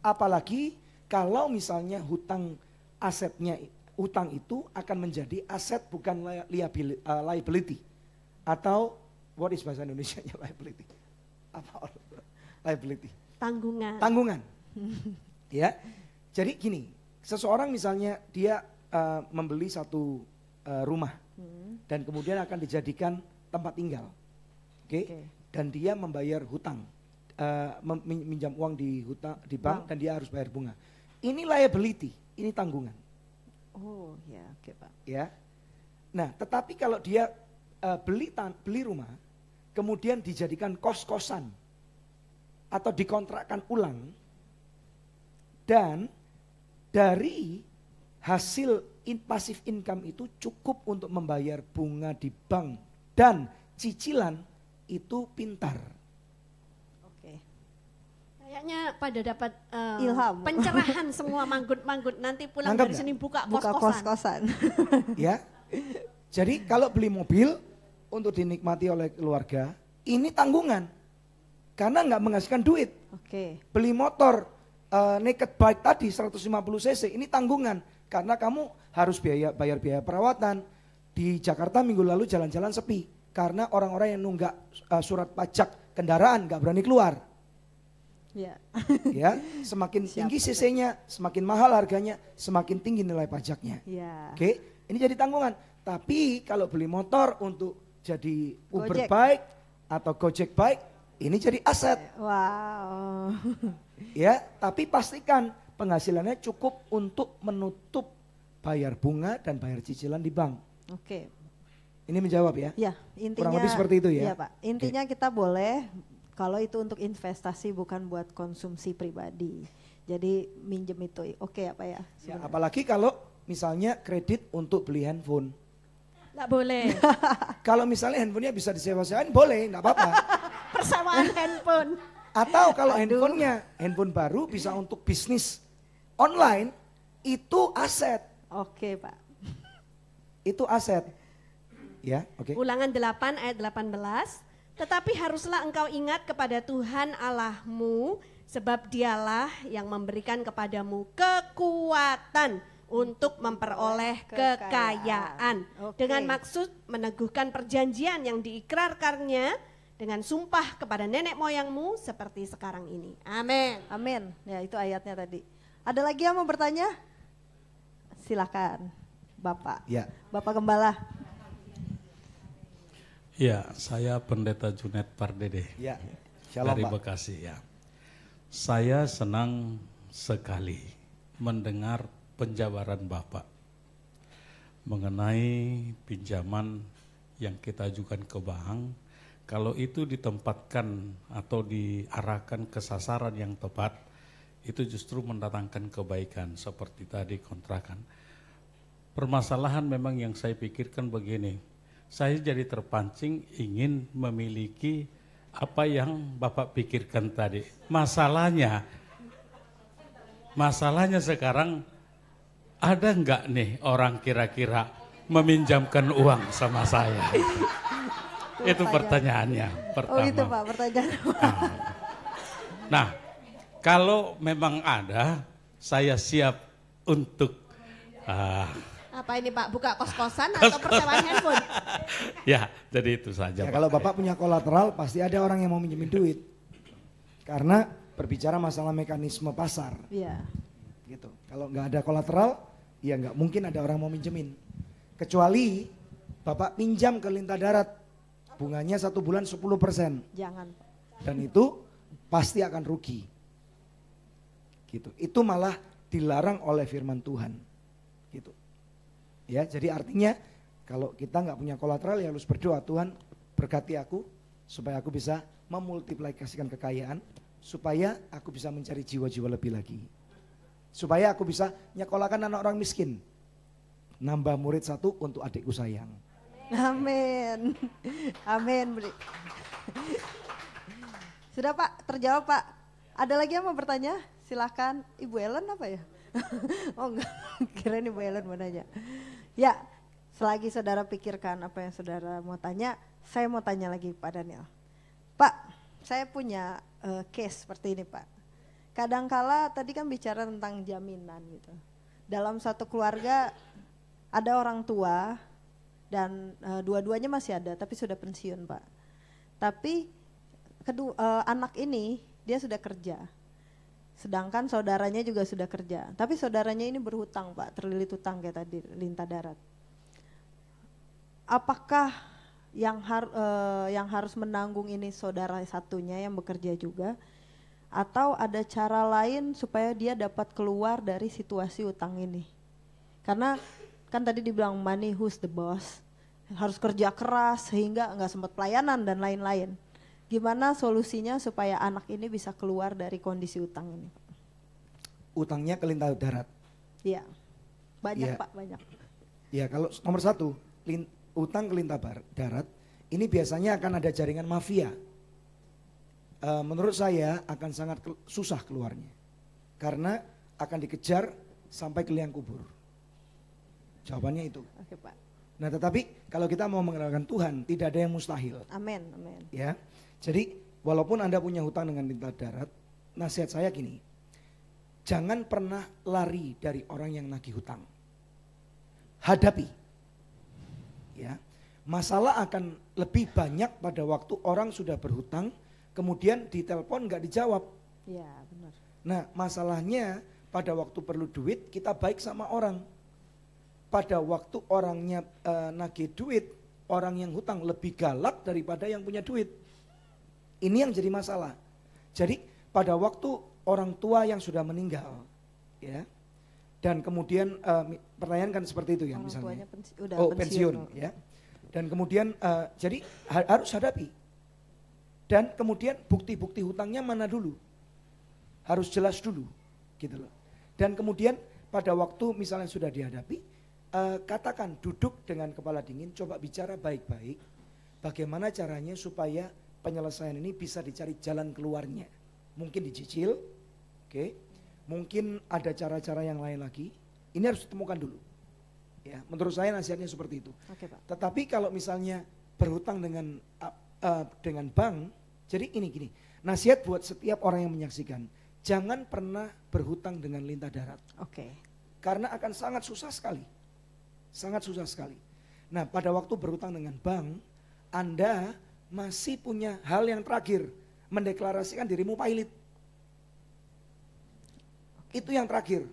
Speaker 1: Apalagi kalau misalnya hutang itu akan menjadi aset bukan liability. Atau what is bahasa Indonesianya liability? Apa liability? Tanggungan. Ya, jadi gini, seseorang misalnya dia membeli satu rumah dan kemudian akan dijadikan tempat tinggal, oke? Dan dia membayar hutang, minjam uang di bank dan dia harus bayar bunga. Ini liability, ini tanggungan.
Speaker 3: Oh ya, oke Pak.
Speaker 1: Ya, nah tetapi kalau dia beli rumah, kemudian dijadikan kos-kosan atau dikontrakkan ulang. Dan dari hasil passive income itu cukup untuk membayar bunga di bank dan cicilan, itu pintar.
Speaker 3: Oke.
Speaker 2: Kayaknya pada dapat
Speaker 3: ilham,
Speaker 2: pencerahan semua manggut-manggut, nanti pulang
Speaker 1: Nangkep
Speaker 2: dari sini buka
Speaker 3: kos-kosan.
Speaker 1: Ya. Jadi kalau beli mobil untuk dinikmati oleh keluarga, ini tanggungan. Karena nggak menghasilkan duit.
Speaker 3: Oke.
Speaker 1: Beli motor naked bike tadi 150 cc, ini tanggungan. Karena kamu harus bayar biaya perawatan. Di Jakarta minggu lalu jalan-jalan sepi. Karena orang-orang yang nunggak surat pajak kendaraan nggak berani keluar.
Speaker 3: Ya.
Speaker 1: Ya, semakin tinggi cc-nya, semakin mahal harganya, semakin tinggi nilai pajaknya.
Speaker 3: Ya.
Speaker 1: Oke, ini jadi tanggungan. Tapi kalau beli motor untuk jadi Uber
Speaker 3: Gojek.
Speaker 1: bike atau Gojek bike, ini jadi aset.
Speaker 3: Wow.
Speaker 1: Ya, tapi pastikan penghasilannya cukup untuk menutup bayar bunga dan bayar cicilan di bank.
Speaker 3: Oke.
Speaker 1: Ini menjawab ya?
Speaker 3: Ya, intinya
Speaker 1: Kurang lebih seperti itu ya?
Speaker 3: Iya, Pak. Intinya kita boleh kalau itu untuk investasi bukan buat konsumsi pribadi. Jadi minjem itu oke ya Pak ya?
Speaker 1: Ya,
Speaker 3: Sebenarnya.
Speaker 1: apalagi kalau misalnya kredit untuk beli handphone.
Speaker 2: Nggak boleh.
Speaker 1: Kalau misalnya handphonenya bisa disewa-sewain boleh, nggak apa-apa.
Speaker 3: Persewaan handphone.
Speaker 1: Atau kalau
Speaker 3: Aduh.
Speaker 1: handphone baru bisa untuk bisnis online, itu aset.
Speaker 3: Oke Pak.
Speaker 1: Itu aset. Ya, oke.
Speaker 2: Ulangan 8 ayat 18. Tetapi haruslah engkau ingat kepada Tuhan Allahmu, sebab dialah yang memberikan kepadamu kekuatan untuk memperoleh kekayaan.
Speaker 3: Oke.
Speaker 2: Dengan maksud meneguhkan perjanjian yang diikrarkannya dengan sumpah kepada nenek moyangmu seperti sekarang ini. Amin.
Speaker 3: Amin. Ya itu ayatnya tadi. Ada lagi yang mau bertanya? Silakan Bapak.
Speaker 1: Ya.
Speaker 3: Bapak Gembala.
Speaker 6: Ya, saya Pendeta Junet Pardede
Speaker 1: Ya. Shalom,
Speaker 6: dari
Speaker 1: Pak.
Speaker 6: Bekasi ya. Saya senang sekali mendengar penjabaran Bapak mengenai pinjaman yang kita ajukan ke bank. Kalau itu ditempatkan atau diarahkan ke sasaran yang tepat, itu justru mendatangkan kebaikan seperti tadi kontrakan. Permasalahan memang yang saya pikirkan begini, saya jadi terpancing ingin memiliki apa yang Bapak pikirkan tadi. Masalahnya sekarang ada enggak nih orang kira-kira meminjamkan uang sama saya? Itu pertanyaannya pertama.
Speaker 3: Oh itu Pak pertanyaan.
Speaker 6: Nah, kalau memang ada, saya siap untuk
Speaker 2: Apa ini Pak, buka kos-kosan atau persewaan handphone?
Speaker 6: ya, jadi itu saja.
Speaker 1: Ya,
Speaker 6: Pak.
Speaker 1: kalau Bapak punya kolateral pasti ada orang yang mau minjemin duit. Karena berbicara masalah mekanisme pasar.
Speaker 3: Iya.
Speaker 1: Gitu. Kalau nggak ada kolateral, ya nggak mungkin ada orang mau minjemin. Kecuali Bapak pinjam ke Lintah Darat, bunganya 1 bulan 10%.
Speaker 3: Jangan Pak.
Speaker 1: Dan itu pasti akan rugi. Gitu. Itu malah dilarang oleh firman Tuhan. Gitu. Ya, jadi artinya kalau kita nggak punya kolateral ya harus berdoa, Tuhan berkati aku supaya aku bisa memultiplikasikan kekayaan, supaya aku bisa mencari jiwa-jiwa lebih lagi. Supaya aku bisa nyekolahkan anak orang miskin. Nambah murid 1 untuk adikku sayang.
Speaker 3: Amin. Amin. Sudah Pak, terjawab Pak. Ada lagi yang mau bertanya? Silahkan. Ibu Ellen apa ya? Oh enggak, kirain Ibu Ellen mau nanya. Ya, selagi saudara pikirkan apa yang saudara mau tanya, saya mau tanya lagi Pak Daniel. Pak, saya punya case seperti ini Pak. Kadangkala tadi kan bicara tentang jaminan gitu. Dalam satu keluarga ada orang tua dan dua-duanya masih ada tapi sudah pensiun Pak. Tapi anak ini dia sudah kerja. Sedangkan saudaranya juga sudah kerja. Tapi saudaranya ini berhutang Pak, terlilit hutang kayak tadi Lintah Darat. Apakah yang harus menanggung ini saudara satunya yang bekerja juga? Atau ada cara lain supaya dia dapat keluar dari situasi utang ini? Karena kan tadi dibilang money who's the boss. Harus kerja keras sehingga nggak sempat pelayanan dan lain-lain. Gimana solusinya supaya anak ini bisa keluar dari kondisi utang ini?
Speaker 1: Utangnya ke Lintah Darat.
Speaker 3: Iya, banyak
Speaker 1: Ya.
Speaker 3: Pak, banyak.
Speaker 1: Ya kalau nomor 1, utang ke Lintah Darat, ini biasanya akan ada jaringan mafia. Menurut saya akan sangat susah keluarnya. Karena akan dikejar sampai ke liang kubur. Jawabannya itu.
Speaker 3: Oke Pak,
Speaker 1: Nah tetapi kalau kita mau mengandalkan Tuhan, tidak ada yang mustahil.
Speaker 3: amin, amin.
Speaker 1: Ya, jadi walaupun Anda punya hutang dengan Lintah Darat, nasihat saya gini, jangan pernah lari dari orang yang nagih hutang. Hadapi. Ya, masalah akan lebih banyak pada waktu orang sudah berhutang, kemudian ditelepon nggak dijawab.
Speaker 3: Iya benar.
Speaker 1: Nah masalahnya pada waktu perlu duit kita baik sama orang. Pada waktu orangnya nagih duit, orang yang hutang lebih galak daripada yang punya duit. Ini yang jadi masalah. Jadi pada waktu orang tua yang sudah meninggal, ya. Dan kemudian pertanyaan kan seperti itu ya
Speaker 3: Orang
Speaker 1: misalnya.
Speaker 3: tuanya udah
Speaker 1: Pensiun, ya. Dan kemudian jadi harus hadapi. Dan kemudian bukti-bukti hutangnya mana dulu? Harus jelas dulu, gitu loh. Dan kemudian pada waktu misalnya sudah dihadapi, katakan duduk dengan kepala dingin, coba bicara baik-baik. Bagaimana caranya supaya penyelesaian ini bisa dicari jalan keluarnya. Mungkin dicicil, oke. Mungkin ada cara-cara yang lain lagi. Ini harus ditemukan dulu. Ya, menurut saya nasihatnya seperti itu.
Speaker 3: Oke, Pak.
Speaker 1: Tetapi kalau misalnya berhutang dengan bank, jadi ini gini. Nasihat buat setiap orang yang menyaksikan, jangan pernah berhutang dengan lintah darat.
Speaker 3: Oke.
Speaker 1: Karena akan sangat susah sekali. Sangat susah sekali. Nah, pada waktu berhutang dengan bank, Anda masih punya hal yang terakhir, mendeklarasikan dirimu pailit. Itu yang terakhir.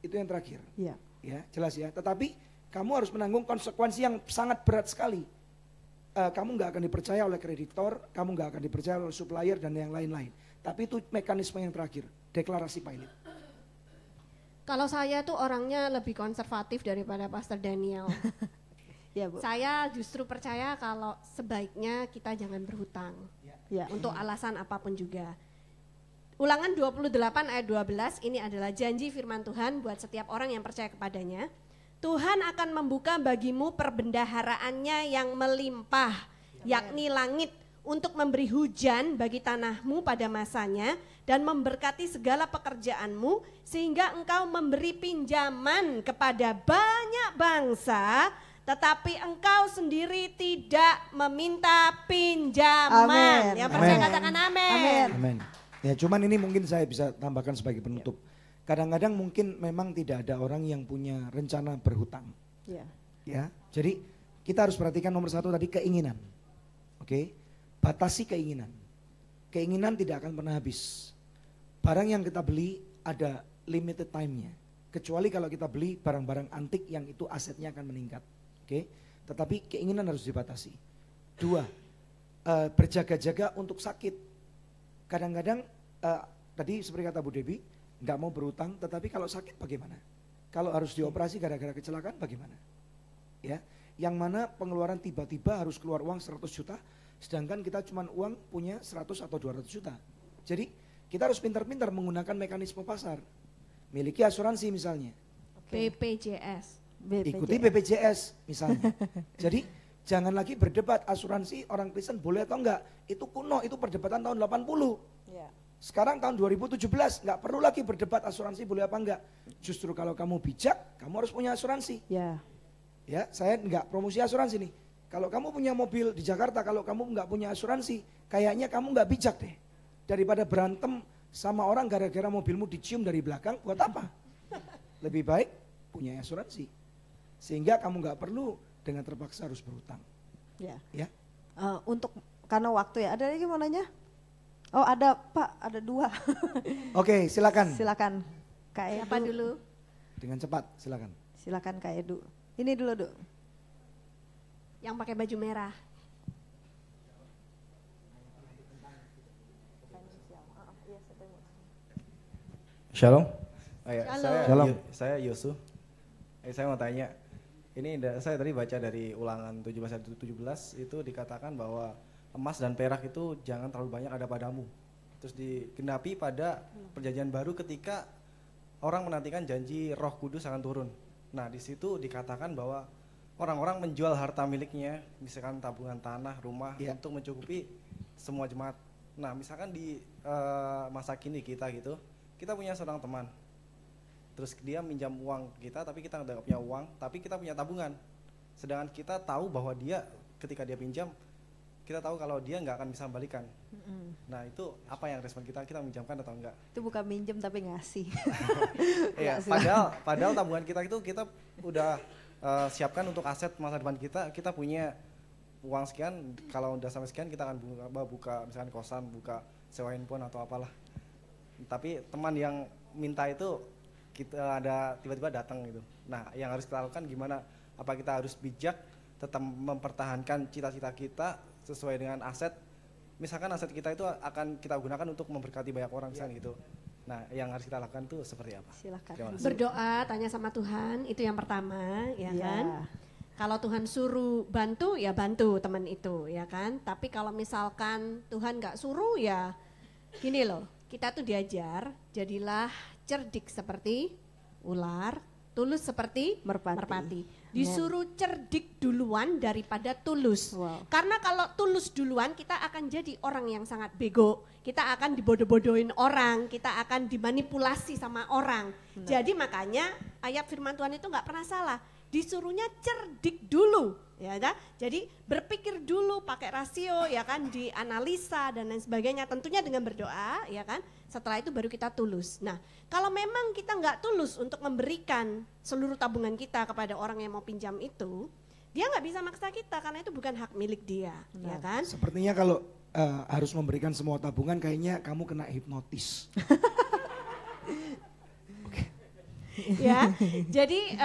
Speaker 1: Itu yang terakhir.
Speaker 3: Iya.
Speaker 1: Ya, jelas ya. Tetapi kamu harus menanggung konsekuensi yang sangat berat sekali. Kamu nggak akan dipercaya oleh kreditor, kamu nggak akan dipercaya oleh supplier dan yang lain-lain. Tapi itu mekanisme yang terakhir, deklarasi pailit.
Speaker 2: Kalau saya tuh orangnya lebih konservatif daripada Pastor Daniel.
Speaker 3: Ya, Bu.
Speaker 2: Saya justru percaya kalau sebaiknya kita jangan berhutang.
Speaker 3: Ya.
Speaker 2: Untuk alasan apapun juga. Ulangan 28 ayat 12 ini adalah janji firman Tuhan buat setiap orang yang percaya kepadanya. Tuhan akan membuka bagimu perbendaharaannya yang melimpah, yakni langit, untuk memberi hujan bagi tanahmu pada masanya dan memberkati segala pekerjaanmu sehingga engkau memberi pinjaman kepada banyak bangsa, tetapi engkau sendiri tidak meminta pinjaman.
Speaker 3: Amin.
Speaker 2: Yang percaya
Speaker 1: Amin.
Speaker 2: katakan amin.
Speaker 3: Amin.
Speaker 1: Amin. Ya, cuman ini mungkin saya bisa tambahkan sebagai penutup. Kadang-kadang mungkin memang tidak ada orang yang punya rencana berhutang.
Speaker 3: Ya.
Speaker 1: Ya, jadi kita harus perhatikan nomor satu tadi keinginan. Oke, batasi keinginan. Keinginan tidak akan pernah habis. Barang yang kita beli ada limited time-nya. Kecuali kalau kita beli barang-barang antik yang itu asetnya akan meningkat. Oke, tetapi keinginan harus dibatasi. Dua, berjaga-jaga untuk sakit. Kadang-kadang tadi seperti kata Bu Debi, nggak mau berutang, tetapi kalau sakit bagaimana? Kalau harus dioperasi gara-gara kecelakaan bagaimana? Ya, yang mana pengeluaran tiba-tiba harus keluar uang 100 juta, sedangkan kita cuma uang punya 100 atau 200 juta. Jadi kita harus pintar-pintar menggunakan mekanisme pasar. Miliki asuransi misalnya,
Speaker 2: BPJS.
Speaker 1: ikuti BPJS misalnya. Jadi jangan lagi berdebat asuransi orang Kristen boleh atau enggak. Itu kuno, itu perdebatan tahun 80.
Speaker 3: Ya.
Speaker 1: Sekarang tahun 2017 nggak perlu lagi berdebat asuransi boleh apa enggak. Justru kalau kamu bijak, kamu harus punya asuransi.
Speaker 3: Ya.
Speaker 1: Ya, saya nggak promosi asuransi nih. Kalau kamu punya mobil di Jakarta, kalau kamu nggak punya asuransi, kayaknya kamu nggak bijak deh. Daripada berantem sama orang gara-gara mobilmu dicium dari belakang, buat apa? Lebih baik punya asuransi. Sehingga kamu nggak perlu dengan terpaksa harus berhutang.
Speaker 3: Ya.
Speaker 1: Ya.
Speaker 3: Untuk karena waktu ya. Ada lagi mau nanya? Oh ada Pak, ada 2.
Speaker 1: Oke, silakan.
Speaker 3: Silakan Kak Edu.
Speaker 2: Siapa dulu?
Speaker 1: Dengan cepat, silakan.
Speaker 3: Silakan Kak Edu. Ini dulu, Duk.
Speaker 2: Yang pakai baju merah.
Speaker 7: Shalom. Oh ya,
Speaker 2: Shalom.
Speaker 1: Shalom.
Speaker 7: Saya Yosu. Saya mau tanya. Saya tadi baca dari Ulangan 17 itu dikatakan bahwa emas dan perak itu jangan terlalu banyak ada padamu. Terus digenapi pada perjanjian baru ketika orang menantikan janji Roh Kudus akan turun. Nah, di situ dikatakan bahwa orang-orang menjual harta miliknya, misalkan tabungan tanah, rumah untuk mencukupi semua jemaat. Nah, misalkan di masa kini kita gitu, kita punya seorang teman. Terus dia minjam uang kita, tapi kita nggak punya uang, tapi kita punya tabungan. Sedangkan kita tahu bahwa dia ketika dia pinjam, kita tahu kalau dia nggak akan bisa kembalikan. Nah itu apa yang respon kita minjamkan atau enggak?
Speaker 3: Itu bukan minjem tapi ngasih.
Speaker 7: Iya, padahal tabungan kita itu kita udah siapkan untuk aset masa depan kita. Kita punya uang sekian, kalau udah sampai sekian kita akan buka misalkan kosan, buka sewa handphone atau apalah. Tapi teman yang minta itu kita ada tiba-tiba datang gitu. Nah, yang harus kita lakukan gimana? Apa kita harus bijak tetap mempertahankan cita-cita kita sesuai dengan aset misalkan aset kita itu akan kita gunakan untuk memberkati banyak orang misalnya gitu. Nah, yang harus kita lakukan itu seperti apa?
Speaker 3: Silahkan.
Speaker 7: Terima kasih.
Speaker 2: Berdoa, tanya sama Tuhan, itu yang pertama, ya
Speaker 3: Iya.
Speaker 2: kan? Kalau Tuhan suruh bantu, ya bantu teman itu, ya kan? Tapi kalau misalkan Tuhan nggak suruh, ya gini loh, kita tuh diajar, jadilah cerdik seperti ular, tulus seperti merpati. Disuruh cerdik duluan daripada tulus.
Speaker 3: Wow.
Speaker 2: Karena kalau tulus duluan, kita akan jadi orang yang sangat bego. Kita akan dibodoh-bodohin orang, kita akan dimanipulasi sama orang. Jadi makanya ayat firman Tuhan itu nggak pernah salah. Disuruhnya cerdik dulu, ya kan? Jadi berpikir dulu, pakai rasio, ya kan, dianalisa dan lain sebagainya. Tentunya dengan berdoa, ya kan? Setelah itu baru kita tulus. Nah, kalau memang kita nggak tulus untuk memberikan seluruh tabungan kita kepada orang yang mau pinjam itu, dia nggak bisa maksa kita karena itu bukan hak milik dia, ya kan?
Speaker 1: Sepertinya kalau harus memberikan semua tabungan, kayaknya kamu kena hipnotis.
Speaker 2: Ya, jadi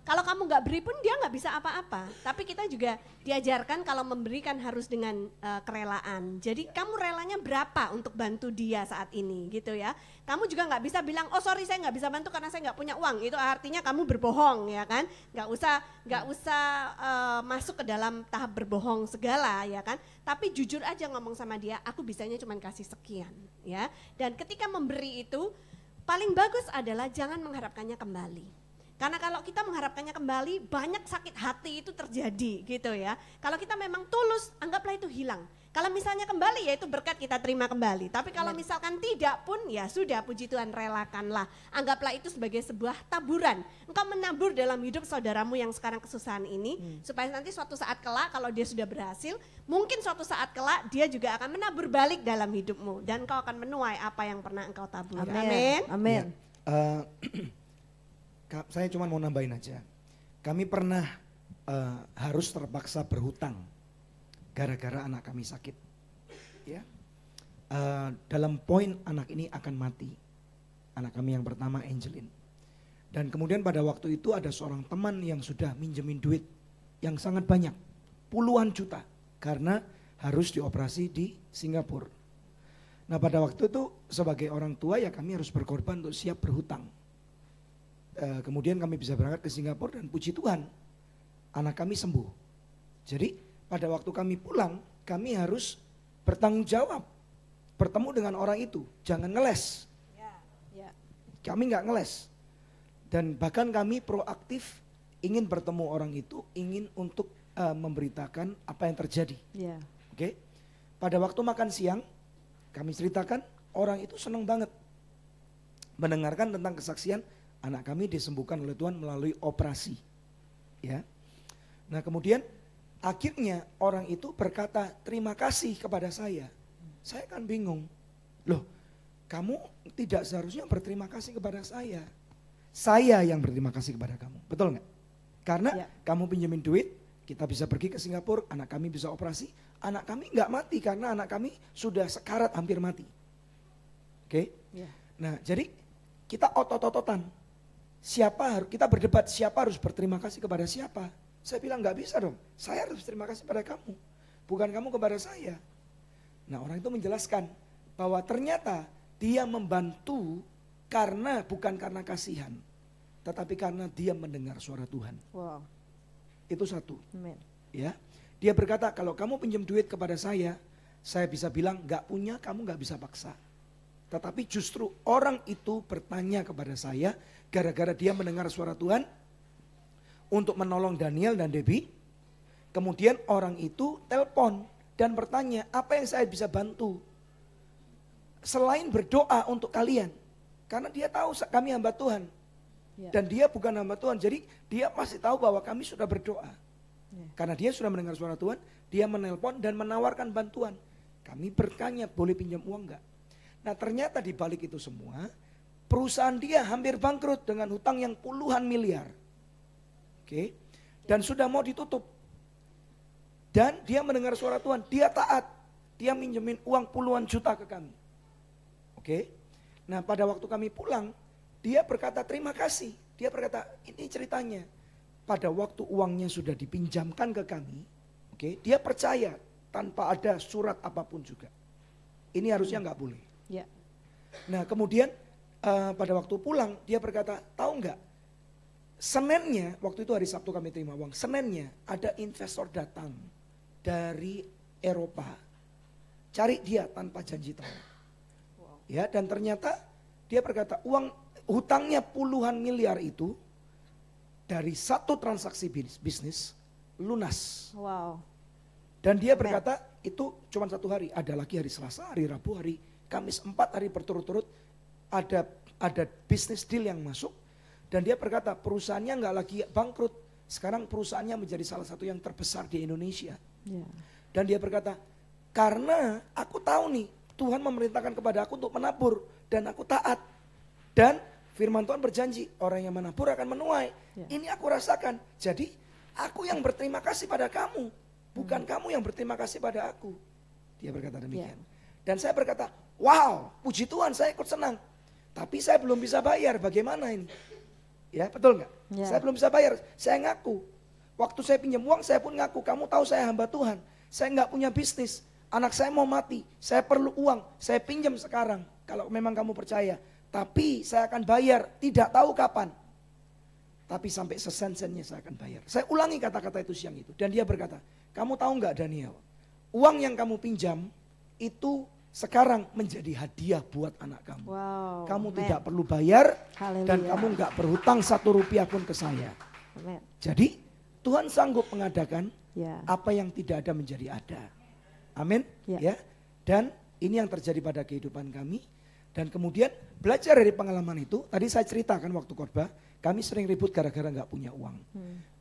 Speaker 2: kalau kamu nggak beri pun dia nggak bisa apa-apa. Tapi kita juga diajarkan kalau memberikan harus dengan kerelaan. Jadi kamu relanya berapa untuk bantu dia saat ini gitu ya. Kamu juga nggak bisa bilang, oh sorry saya nggak bisa bantu karena saya nggak punya uang. Itu artinya kamu berbohong ya kan. Nggak usah masuk ke dalam tahap berbohong segala ya kan. Tapi jujur aja ngomong sama dia, aku bisanya cuma kasih sekian ya. Dan ketika memberi itu paling bagus adalah jangan mengharapkannya kembali. Karena kalau kita mengharapkannya kembali, banyak sakit hati itu terjadi gitu ya. Kalau kita memang tulus, anggaplah itu hilang. Kalau misalnya kembali, ya itu berkat kita terima kembali. Tapi kalau misalkan tidak pun, ya sudah, puji Tuhan, relakanlah. Anggaplah itu sebagai sebuah taburan. Engkau menabur dalam hidup saudaramu yang sekarang kesusahan ini, supaya nanti suatu saat kelak kalau dia sudah berhasil, mungkin suatu saat kelak dia juga akan menabur balik dalam hidupmu. Dan engkau akan menuai apa yang pernah engkau tabur. Amin.
Speaker 3: Amin.
Speaker 1: Ya, saya cuma mau nambahin aja. Kami pernah harus terpaksa berhutang gara-gara anak kami sakit. Ya, dalam poin anak ini akan mati. Anak kami yang pertama Angelin. Dan kemudian pada waktu itu ada seorang teman yang sudah minjemin duit yang sangat banyak, puluhan juta, karena harus dioperasi di Singapura. Nah pada waktu itu sebagai orang tua ya kami harus berkorban untuk siap berhutang. Kemudian kami bisa berangkat ke Singapura dan puji Tuhan anak kami sembuh. Jadi pada waktu kami pulang kami harus bertanggung jawab bertemu dengan orang itu, jangan ngeles. Kami nggak ngeles dan bahkan kami proaktif ingin bertemu orang itu, ingin untuk memberitakan apa yang terjadi. Oke. Pada waktu makan siang kami ceritakan, orang itu senang banget mendengarkan tentang kesaksian anak kami disembuhkan oleh Tuhan melalui operasi. Ya. Nah kemudian akhirnya orang itu berkata terima kasih kepada saya. Saya kan bingung. Loh kamu tidak seharusnya berterima kasih kepada saya. Saya yang berterima kasih kepada kamu. Betul nggak? Karena kamu pinjemin duit, kita bisa pergi ke Singapura, anak kami bisa operasi. Anak kami nggak mati karena anak kami sudah sekarat hampir mati. Oke? Nah jadi kita otot-ototan. Kita berdebat siapa harus berterima kasih kepada siapa. Saya bilang nggak bisa dong, saya harus berterima kasih pada kamu, bukan kamu kepada saya. Nah orang itu menjelaskan bahwa ternyata dia membantu bukan karena kasihan, tetapi karena dia mendengar suara Tuhan.
Speaker 3: Wow.
Speaker 1: Itu satu.
Speaker 3: Amin.
Speaker 1: Ya, dia berkata kalau kamu pinjam duit kepada saya bisa bilang nggak punya, kamu nggak bisa paksa. Tetapi justru orang itu bertanya kepada saya gara-gara dia mendengar suara Tuhan untuk menolong Daniel dan Debbie. Kemudian orang itu telepon dan bertanya apa yang saya bisa bantu. Selain berdoa untuk kalian. Karena dia tahu kami hamba Tuhan. Dan dia bukan hamba Tuhan. Jadi dia pasti tahu bahwa kami sudah berdoa. Karena dia sudah mendengar suara Tuhan. Dia menelpon dan menawarkan bantuan. Kami bertanya boleh pinjam uang enggak? Nah ternyata di balik itu semua, perusahaan dia hampir bangkrut dengan hutang yang puluhan miliar. Oke, dan sudah mau ditutup. Dan dia mendengar suara Tuhan, dia taat. Dia minjemin uang puluhan juta ke kami. Oke, nah pada waktu kami pulang, dia berkata terima kasih. Dia berkata ini ceritanya. Pada waktu uangnya sudah dipinjamkan ke kami, oke, dia percaya tanpa ada surat apapun juga. Ini harusnya nggak boleh.
Speaker 3: Ya.
Speaker 1: Nah kemudian pada waktu pulang dia berkata, tahu nggak? Seninnya, waktu itu hari Sabtu kami terima uang. Seninnya ada investor datang dari Eropa, cari dia tanpa janji tahu. Ya, dan ternyata dia berkata uang hutangnya puluhan miliar itu dari satu transaksi bisnis lunas.
Speaker 3: Wow.
Speaker 1: Dan dia berkata itu cuma satu hari, ada lagi hari Selasa, hari Rabu, hari Kamis, 4 hari berturut-turut ada bisnis deal yang masuk. Dan dia berkata perusahaannya nggak lagi bangkrut, sekarang perusahaannya menjadi salah satu yang terbesar di Indonesia.
Speaker 3: Ya.
Speaker 1: Dan dia berkata, karena aku tahu nih Tuhan memerintahkan kepada aku untuk menabur dan aku taat. Dan firman Tuhan berjanji orang yang menabur akan menuai.
Speaker 3: Ya.
Speaker 1: Ini aku rasakan. Jadi aku yang berterima kasih pada kamu, bukan kamu yang berterima kasih pada aku. Dia berkata demikian. Dan saya berkata, wow, puji Tuhan, saya ikut senang. Tapi saya belum bisa bayar, bagaimana ini? Ya, betul nggak?
Speaker 3: Ya.
Speaker 1: Saya belum bisa bayar, saya ngaku. Waktu saya pinjam uang, saya pun ngaku, kamu tahu saya hamba Tuhan. Saya nggak punya bisnis, anak saya mau mati, saya perlu uang, saya pinjam sekarang. Kalau memang kamu percaya, tapi saya akan bayar, tidak tahu kapan. Tapi sampai sesen-sennya saya akan bayar. Saya ulangi kata-kata itu siang itu. Dan dia berkata, kamu tahu nggak Daniel, uang yang kamu pinjam itu sekarang menjadi hadiah buat anak kamu.
Speaker 3: Wow.
Speaker 1: Kamu
Speaker 3: Amen.
Speaker 1: tidak perlu bayar
Speaker 3: Haleluya.
Speaker 1: dan kamu nggak berhutang 1 rupiah pun ke saya.
Speaker 3: Amen.
Speaker 1: Jadi Tuhan sanggup mengadakan
Speaker 3: Ya.
Speaker 1: apa yang tidak ada menjadi ada. Amin.
Speaker 3: Ya.
Speaker 1: Ya. Dan ini yang terjadi pada kehidupan kami. Dan kemudian belajar dari pengalaman itu, tadi saya ceritakan waktu khotbah, kami sering ribut gara-gara nggak punya uang.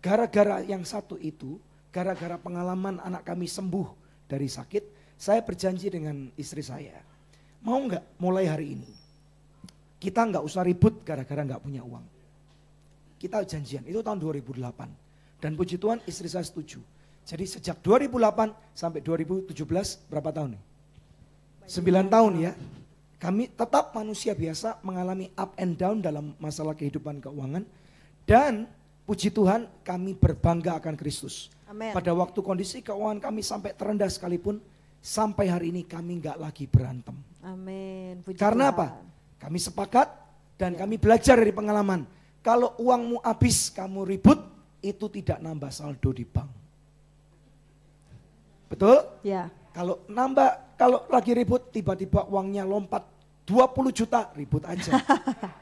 Speaker 1: Gara-gara yang satu itu, gara-gara pengalaman anak kami sembuh dari sakit, saya berjanji dengan istri saya, mau nggak mulai hari ini kita nggak usah ribut gara-gara nggak punya uang. Kita janjian, itu tahun 2008. Dan puji Tuhan istri saya setuju. Jadi sejak 2008 sampai 2017 berapa tahun nih? 9 tahun ya. Kami tetap manusia biasa mengalami up and down dalam masalah kehidupan keuangan. Dan puji Tuhan kami berbangga akan Kristus.
Speaker 3: Amin.
Speaker 1: Pada waktu kondisi keuangan kami sampai terendah sekalipun, sampai hari ini kami nggak lagi berantem.
Speaker 3: Amin. Puji
Speaker 1: Karena
Speaker 3: Tuhan.
Speaker 1: apa? Kami sepakat dan kami belajar dari pengalaman. Kalau uangmu habis kamu ribut, itu tidak nambah saldo di bank. Betul?
Speaker 3: Ya.
Speaker 1: Kalau lagi ribut tiba-tiba uangnya lompat 20 juta, ribut aja.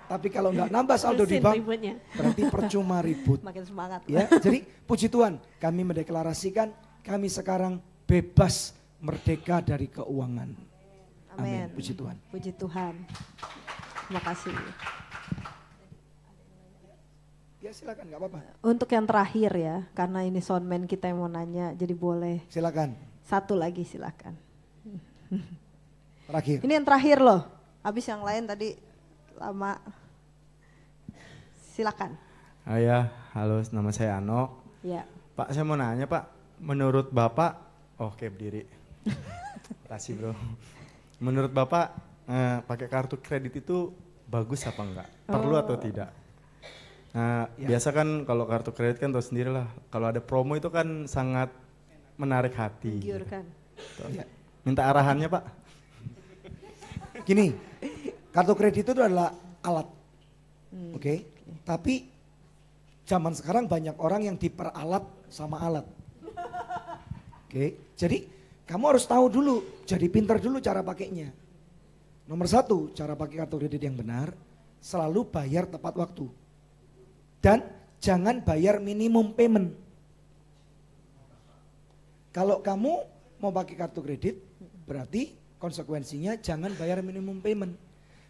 Speaker 1: Tapi kalau nggak nambah saldo di
Speaker 2: Terusin
Speaker 1: bank,
Speaker 2: ributnya.
Speaker 1: berarti percuma ribut.
Speaker 3: Makin semangat.
Speaker 1: Ya, jadi puji Tuhan, kami mendeklarasikan kami sekarang bebas merdeka dari keuangan.
Speaker 3: Amin.
Speaker 1: Puji Tuhan.
Speaker 3: Puji Tuhan. Terima kasih.
Speaker 1: Ya silakan, nggak apa-apa.
Speaker 3: Untuk yang terakhir ya, karena ini soundman kita yang mau nanya, jadi boleh
Speaker 1: Silakan.
Speaker 3: satu lagi silakan.
Speaker 1: Terakhir.
Speaker 3: Ini yang terakhir loh. Habis yang lain tadi lama. Silakan.
Speaker 8: Ya, halo, nama saya Ano.
Speaker 3: Ya.
Speaker 8: Pak, saya mau nanya Pak, menurut Bapak, oke berdiri. Makasih bro. Menurut Bapak, pakai kartu kredit itu bagus apa enggak? Perlu atau tidak? Nah, biasa kan kalau kartu kredit kan tahu sendiri lah, kalau ada promo itu kan sangat menarik hati.
Speaker 3: Giurkan.
Speaker 1: Ya.
Speaker 8: Minta arahannya Pak.
Speaker 1: Gini, kartu kredit itu adalah alat. Oke. Tapi zaman sekarang banyak orang yang diperalat sama alat. Oke. Jadi kamu harus tahu dulu, jadi pintar dulu cara pakainya. Nomor 1, cara pakai kartu kredit yang benar, selalu bayar tepat waktu. Dan jangan bayar minimum payment. Kalau kamu mau pakai kartu kredit, berarti konsekuensinya jangan bayar minimum payment.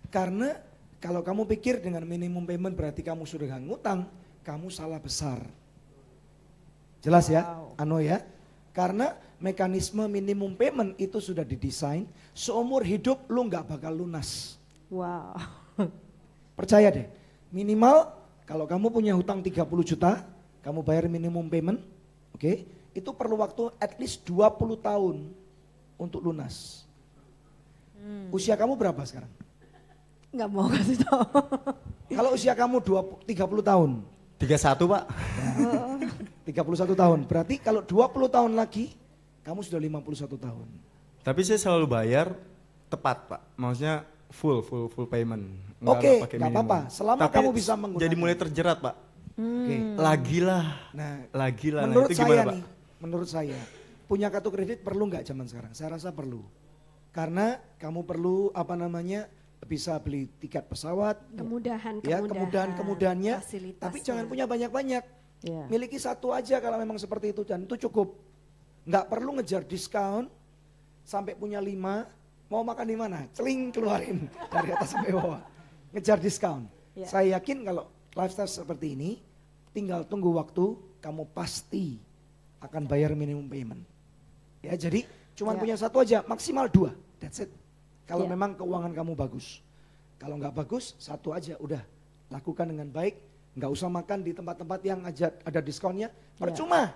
Speaker 1: Karena kalau kamu pikir dengan minimum payment berarti kamu sudah ngutang, kamu salah besar. Jelas ya, Ano ya? Karena mekanisme minimum payment itu sudah didesain, seumur hidup lu nggak bakal lunas.
Speaker 3: Wow.
Speaker 1: Percaya deh, minimal kalau kamu punya hutang 30 juta, kamu bayar minimum payment, oke? Itu perlu waktu at least 20 tahun untuk lunas. Usia kamu berapa sekarang?
Speaker 3: Nggak mau kasih tahu.
Speaker 1: Kalau usia kamu 30 tahun,
Speaker 8: 31 Pak.
Speaker 1: 31 tahun, berarti kalau 20 tahun lagi Kamu sudah 51 tahun.
Speaker 8: Tapi saya selalu bayar tepat, Pak. Maksudnya full payment.
Speaker 1: Oke,
Speaker 8: pakai
Speaker 1: nggak
Speaker 8: minimum.
Speaker 1: apa-apa. Selama
Speaker 8: Tapi
Speaker 1: kamu bisa menggunakan.
Speaker 8: jadi mulai terjerat, Pak.
Speaker 1: Oke.
Speaker 8: Lagilah.
Speaker 1: Nah,
Speaker 8: Nah,
Speaker 1: menurut
Speaker 8: itu
Speaker 1: saya
Speaker 8: gimana, Pak?
Speaker 1: nih, menurut saya punya kartu kredit perlu nggak zaman sekarang? Saya rasa perlu. Karena kamu perlu bisa beli tiket pesawat, kemudahan-kemudahannya. Tapi jangan punya banyak-banyak.
Speaker 3: Yeah.
Speaker 1: Miliki satu aja kalau memang seperti itu dan itu cukup. Nggak perlu ngejar diskon sampai punya 5, mau makan di mana? Celing keluarin dari atas sampai bawah. Ngejar diskon.
Speaker 3: Yeah.
Speaker 1: Saya yakin kalau lifestyle seperti ini tinggal tunggu waktu, kamu pasti akan bayar minimum payment. Ya, jadi cuma punya satu aja, maksimal 2. That's it. Kalau memang keuangan kamu bagus. Kalau nggak bagus, satu aja udah. Lakukan dengan baik, nggak usah makan di tempat-tempat yang ada diskonnya. Percuma.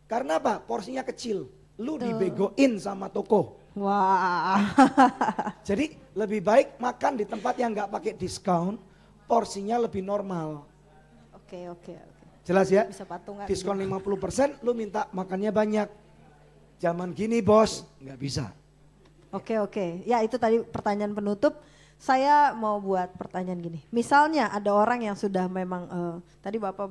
Speaker 1: Karena apa? Porsinya kecil. Lu dibegoin sama toko.
Speaker 3: Wah.
Speaker 1: Jadi lebih baik makan di tempat yang nggak pakai diskon, porsinya lebih normal.
Speaker 3: Oke.
Speaker 1: Jelas ya?
Speaker 3: Bisa patungan.
Speaker 1: Diskon 50%, lu minta makannya banyak. Zaman gini bos, nggak bisa.
Speaker 3: Oke. Ya itu tadi pertanyaan penutup. Saya mau buat pertanyaan gini. Misalnya ada orang yang sudah memang, tadi Bapak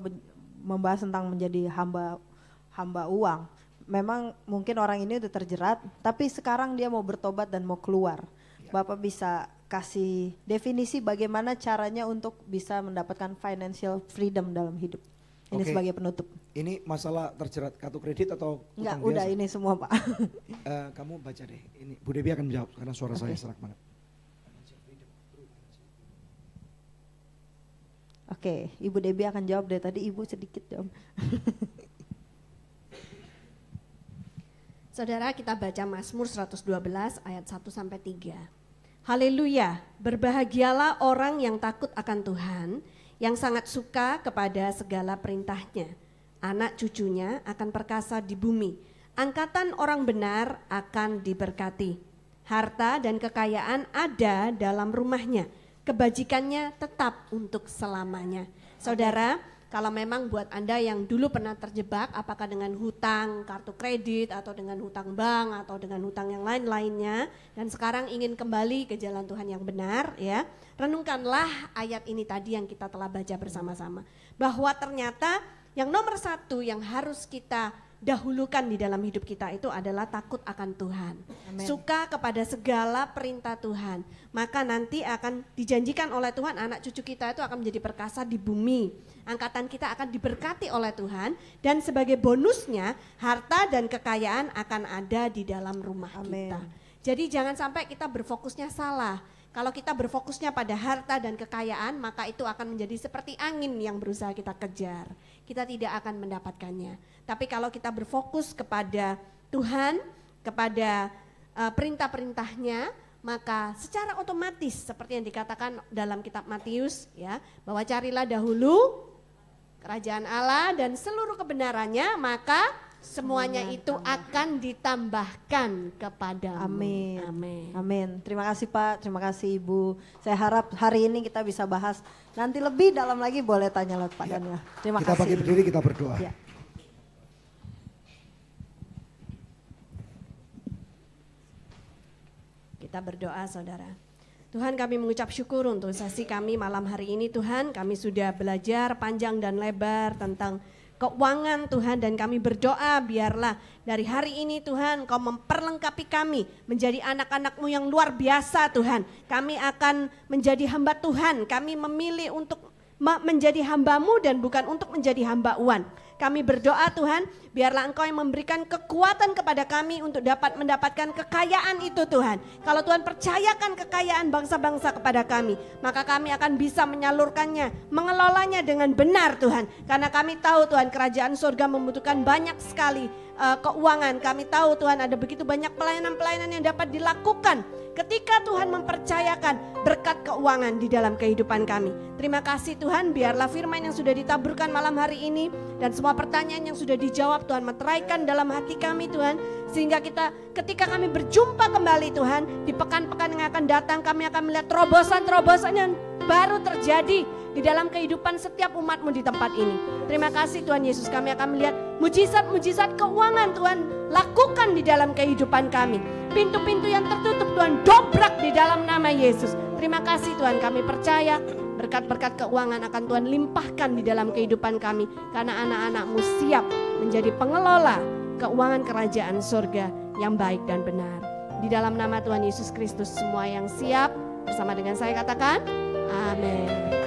Speaker 3: membahas tentang menjadi hamba uang. Memang mungkin orang ini udah terjerat, tapi sekarang dia mau bertobat dan mau keluar. Bapak bisa kasih definisi bagaimana caranya untuk bisa mendapatkan financial freedom dalam hidup. Ini sebagai penutup.
Speaker 1: Ini masalah terjerat kartu kredit atau
Speaker 3: Enggak,
Speaker 1: utang
Speaker 3: udah
Speaker 1: biasa?
Speaker 3: ini semua Pak.
Speaker 1: Kamu baca deh, ini Bu Devi akan menjawab karena suara saya serak banget.
Speaker 3: Oke, Ibu Debbie akan jawab dari tadi, Ibu sedikit jawab.
Speaker 2: Saudara, kita baca Mazmur 112 ayat 1 sampai 3. Haleluya, berbahagialah orang yang takut akan Tuhan, yang sangat suka kepada segala perintahnya. Anak cucunya akan perkasa di bumi, angkatan orang benar akan diberkati. Harta dan kekayaan ada dalam rumahnya, kebajikannya tetap untuk selamanya. Saudara, kalau memang buat Anda yang dulu pernah terjebak apakah dengan hutang kartu kredit atau dengan hutang bank atau dengan hutang yang lain-lainnya dan sekarang ingin kembali ke jalan Tuhan yang benar, ya, renungkanlah ayat ini tadi yang kita telah baca bersama-sama, bahwa ternyata yang nomor satu yang harus kita dahulukan di dalam hidup kita itu adalah takut akan Tuhan. Amen. Suka kepada segala perintah Tuhan. Maka nanti akan dijanjikan oleh Tuhan anak cucu kita itu akan menjadi perkasa di bumi. Angkatan kita akan diberkati oleh Tuhan dan sebagai bonusnya harta dan kekayaan akan ada di dalam rumah kita. Jadi jangan sampai kita berfokusnya salah. Kalau kita berfokusnya pada harta dan kekayaan, maka itu akan menjadi seperti angin yang berusaha kita kejar. Kita tidak akan mendapatkannya. Tapi kalau kita berfokus kepada Tuhan, kepada perintah-perintahnya, maka secara otomatis seperti yang dikatakan dalam kitab Matius, ya, bahwa carilah dahulu kerajaan Allah dan seluruh kebenarannya, maka semuanya itu akan ditambahkan kepadamu.
Speaker 3: Amin.
Speaker 2: Amin.
Speaker 3: Amin. Terima kasih Pak, terima kasih Ibu. Saya harap hari ini kita bisa bahas nanti lebih dalam lagi, boleh tanya lewat Pak Daniel. Terima
Speaker 1: Kita
Speaker 3: kasih.
Speaker 1: pakai berdiri, kita berdoa.
Speaker 3: Ya.
Speaker 2: Kita berdoa, saudara. Tuhan, kami mengucap syukur untuk sesi kami malam hari ini. Tuhan, kami sudah belajar panjang dan lebar tentang keuangan Tuhan, dan kami berdoa biarlah dari hari ini Tuhan Kau memperlengkapi kami menjadi anak-anak-Mu yang luar biasa Tuhan. Kami akan menjadi hamba Tuhan, kami memilih untuk menjadi hamba-Mu dan bukan untuk menjadi hamba uang. Kami berdoa Tuhan, biarlah Engkau yang memberikan kekuatan kepada kami untuk dapat mendapatkan kekayaan itu Tuhan. Kalau Tuhan percayakan kekayaan bangsa-bangsa kepada kami, maka kami akan bisa menyalurkannya, mengelolanya dengan benar Tuhan. Karena kami tahu Tuhan, kerajaan surga membutuhkan banyak sekali keuangan. Kami tahu Tuhan ada begitu banyak pelayanan-pelayanan yang dapat dilakukan ketika Tuhan mempercayakan berkat keuangan di dalam kehidupan kami. Terima kasih Tuhan, biarlah firman yang sudah ditaburkan malam hari ini dan semua pertanyaan yang sudah dijawab Tuhan meteraikan dalam hati kami Tuhan, sehingga kita ketika kami berjumpa kembali Tuhan, di pekan-pekan yang akan datang kami akan melihat terobosan-terobosan yang baru terjadi di dalam kehidupan setiap umat-Mu di tempat ini. Terima kasih Tuhan Yesus, kami akan melihat mujizat-mujizat keuangan Tuhan lakukan di dalam kehidupan kami. Pintu-pintu yang tertutup Tuhan dobrak di dalam nama Yesus. Terima kasih Tuhan, kami percaya berkat-berkat keuangan akan Tuhan limpahkan di dalam kehidupan kami. Karena anak-anak-Mu siap menjadi pengelola keuangan kerajaan surga yang baik dan benar. Di dalam nama Tuhan Yesus Kristus, semua yang siap bersama dengan saya katakan amin.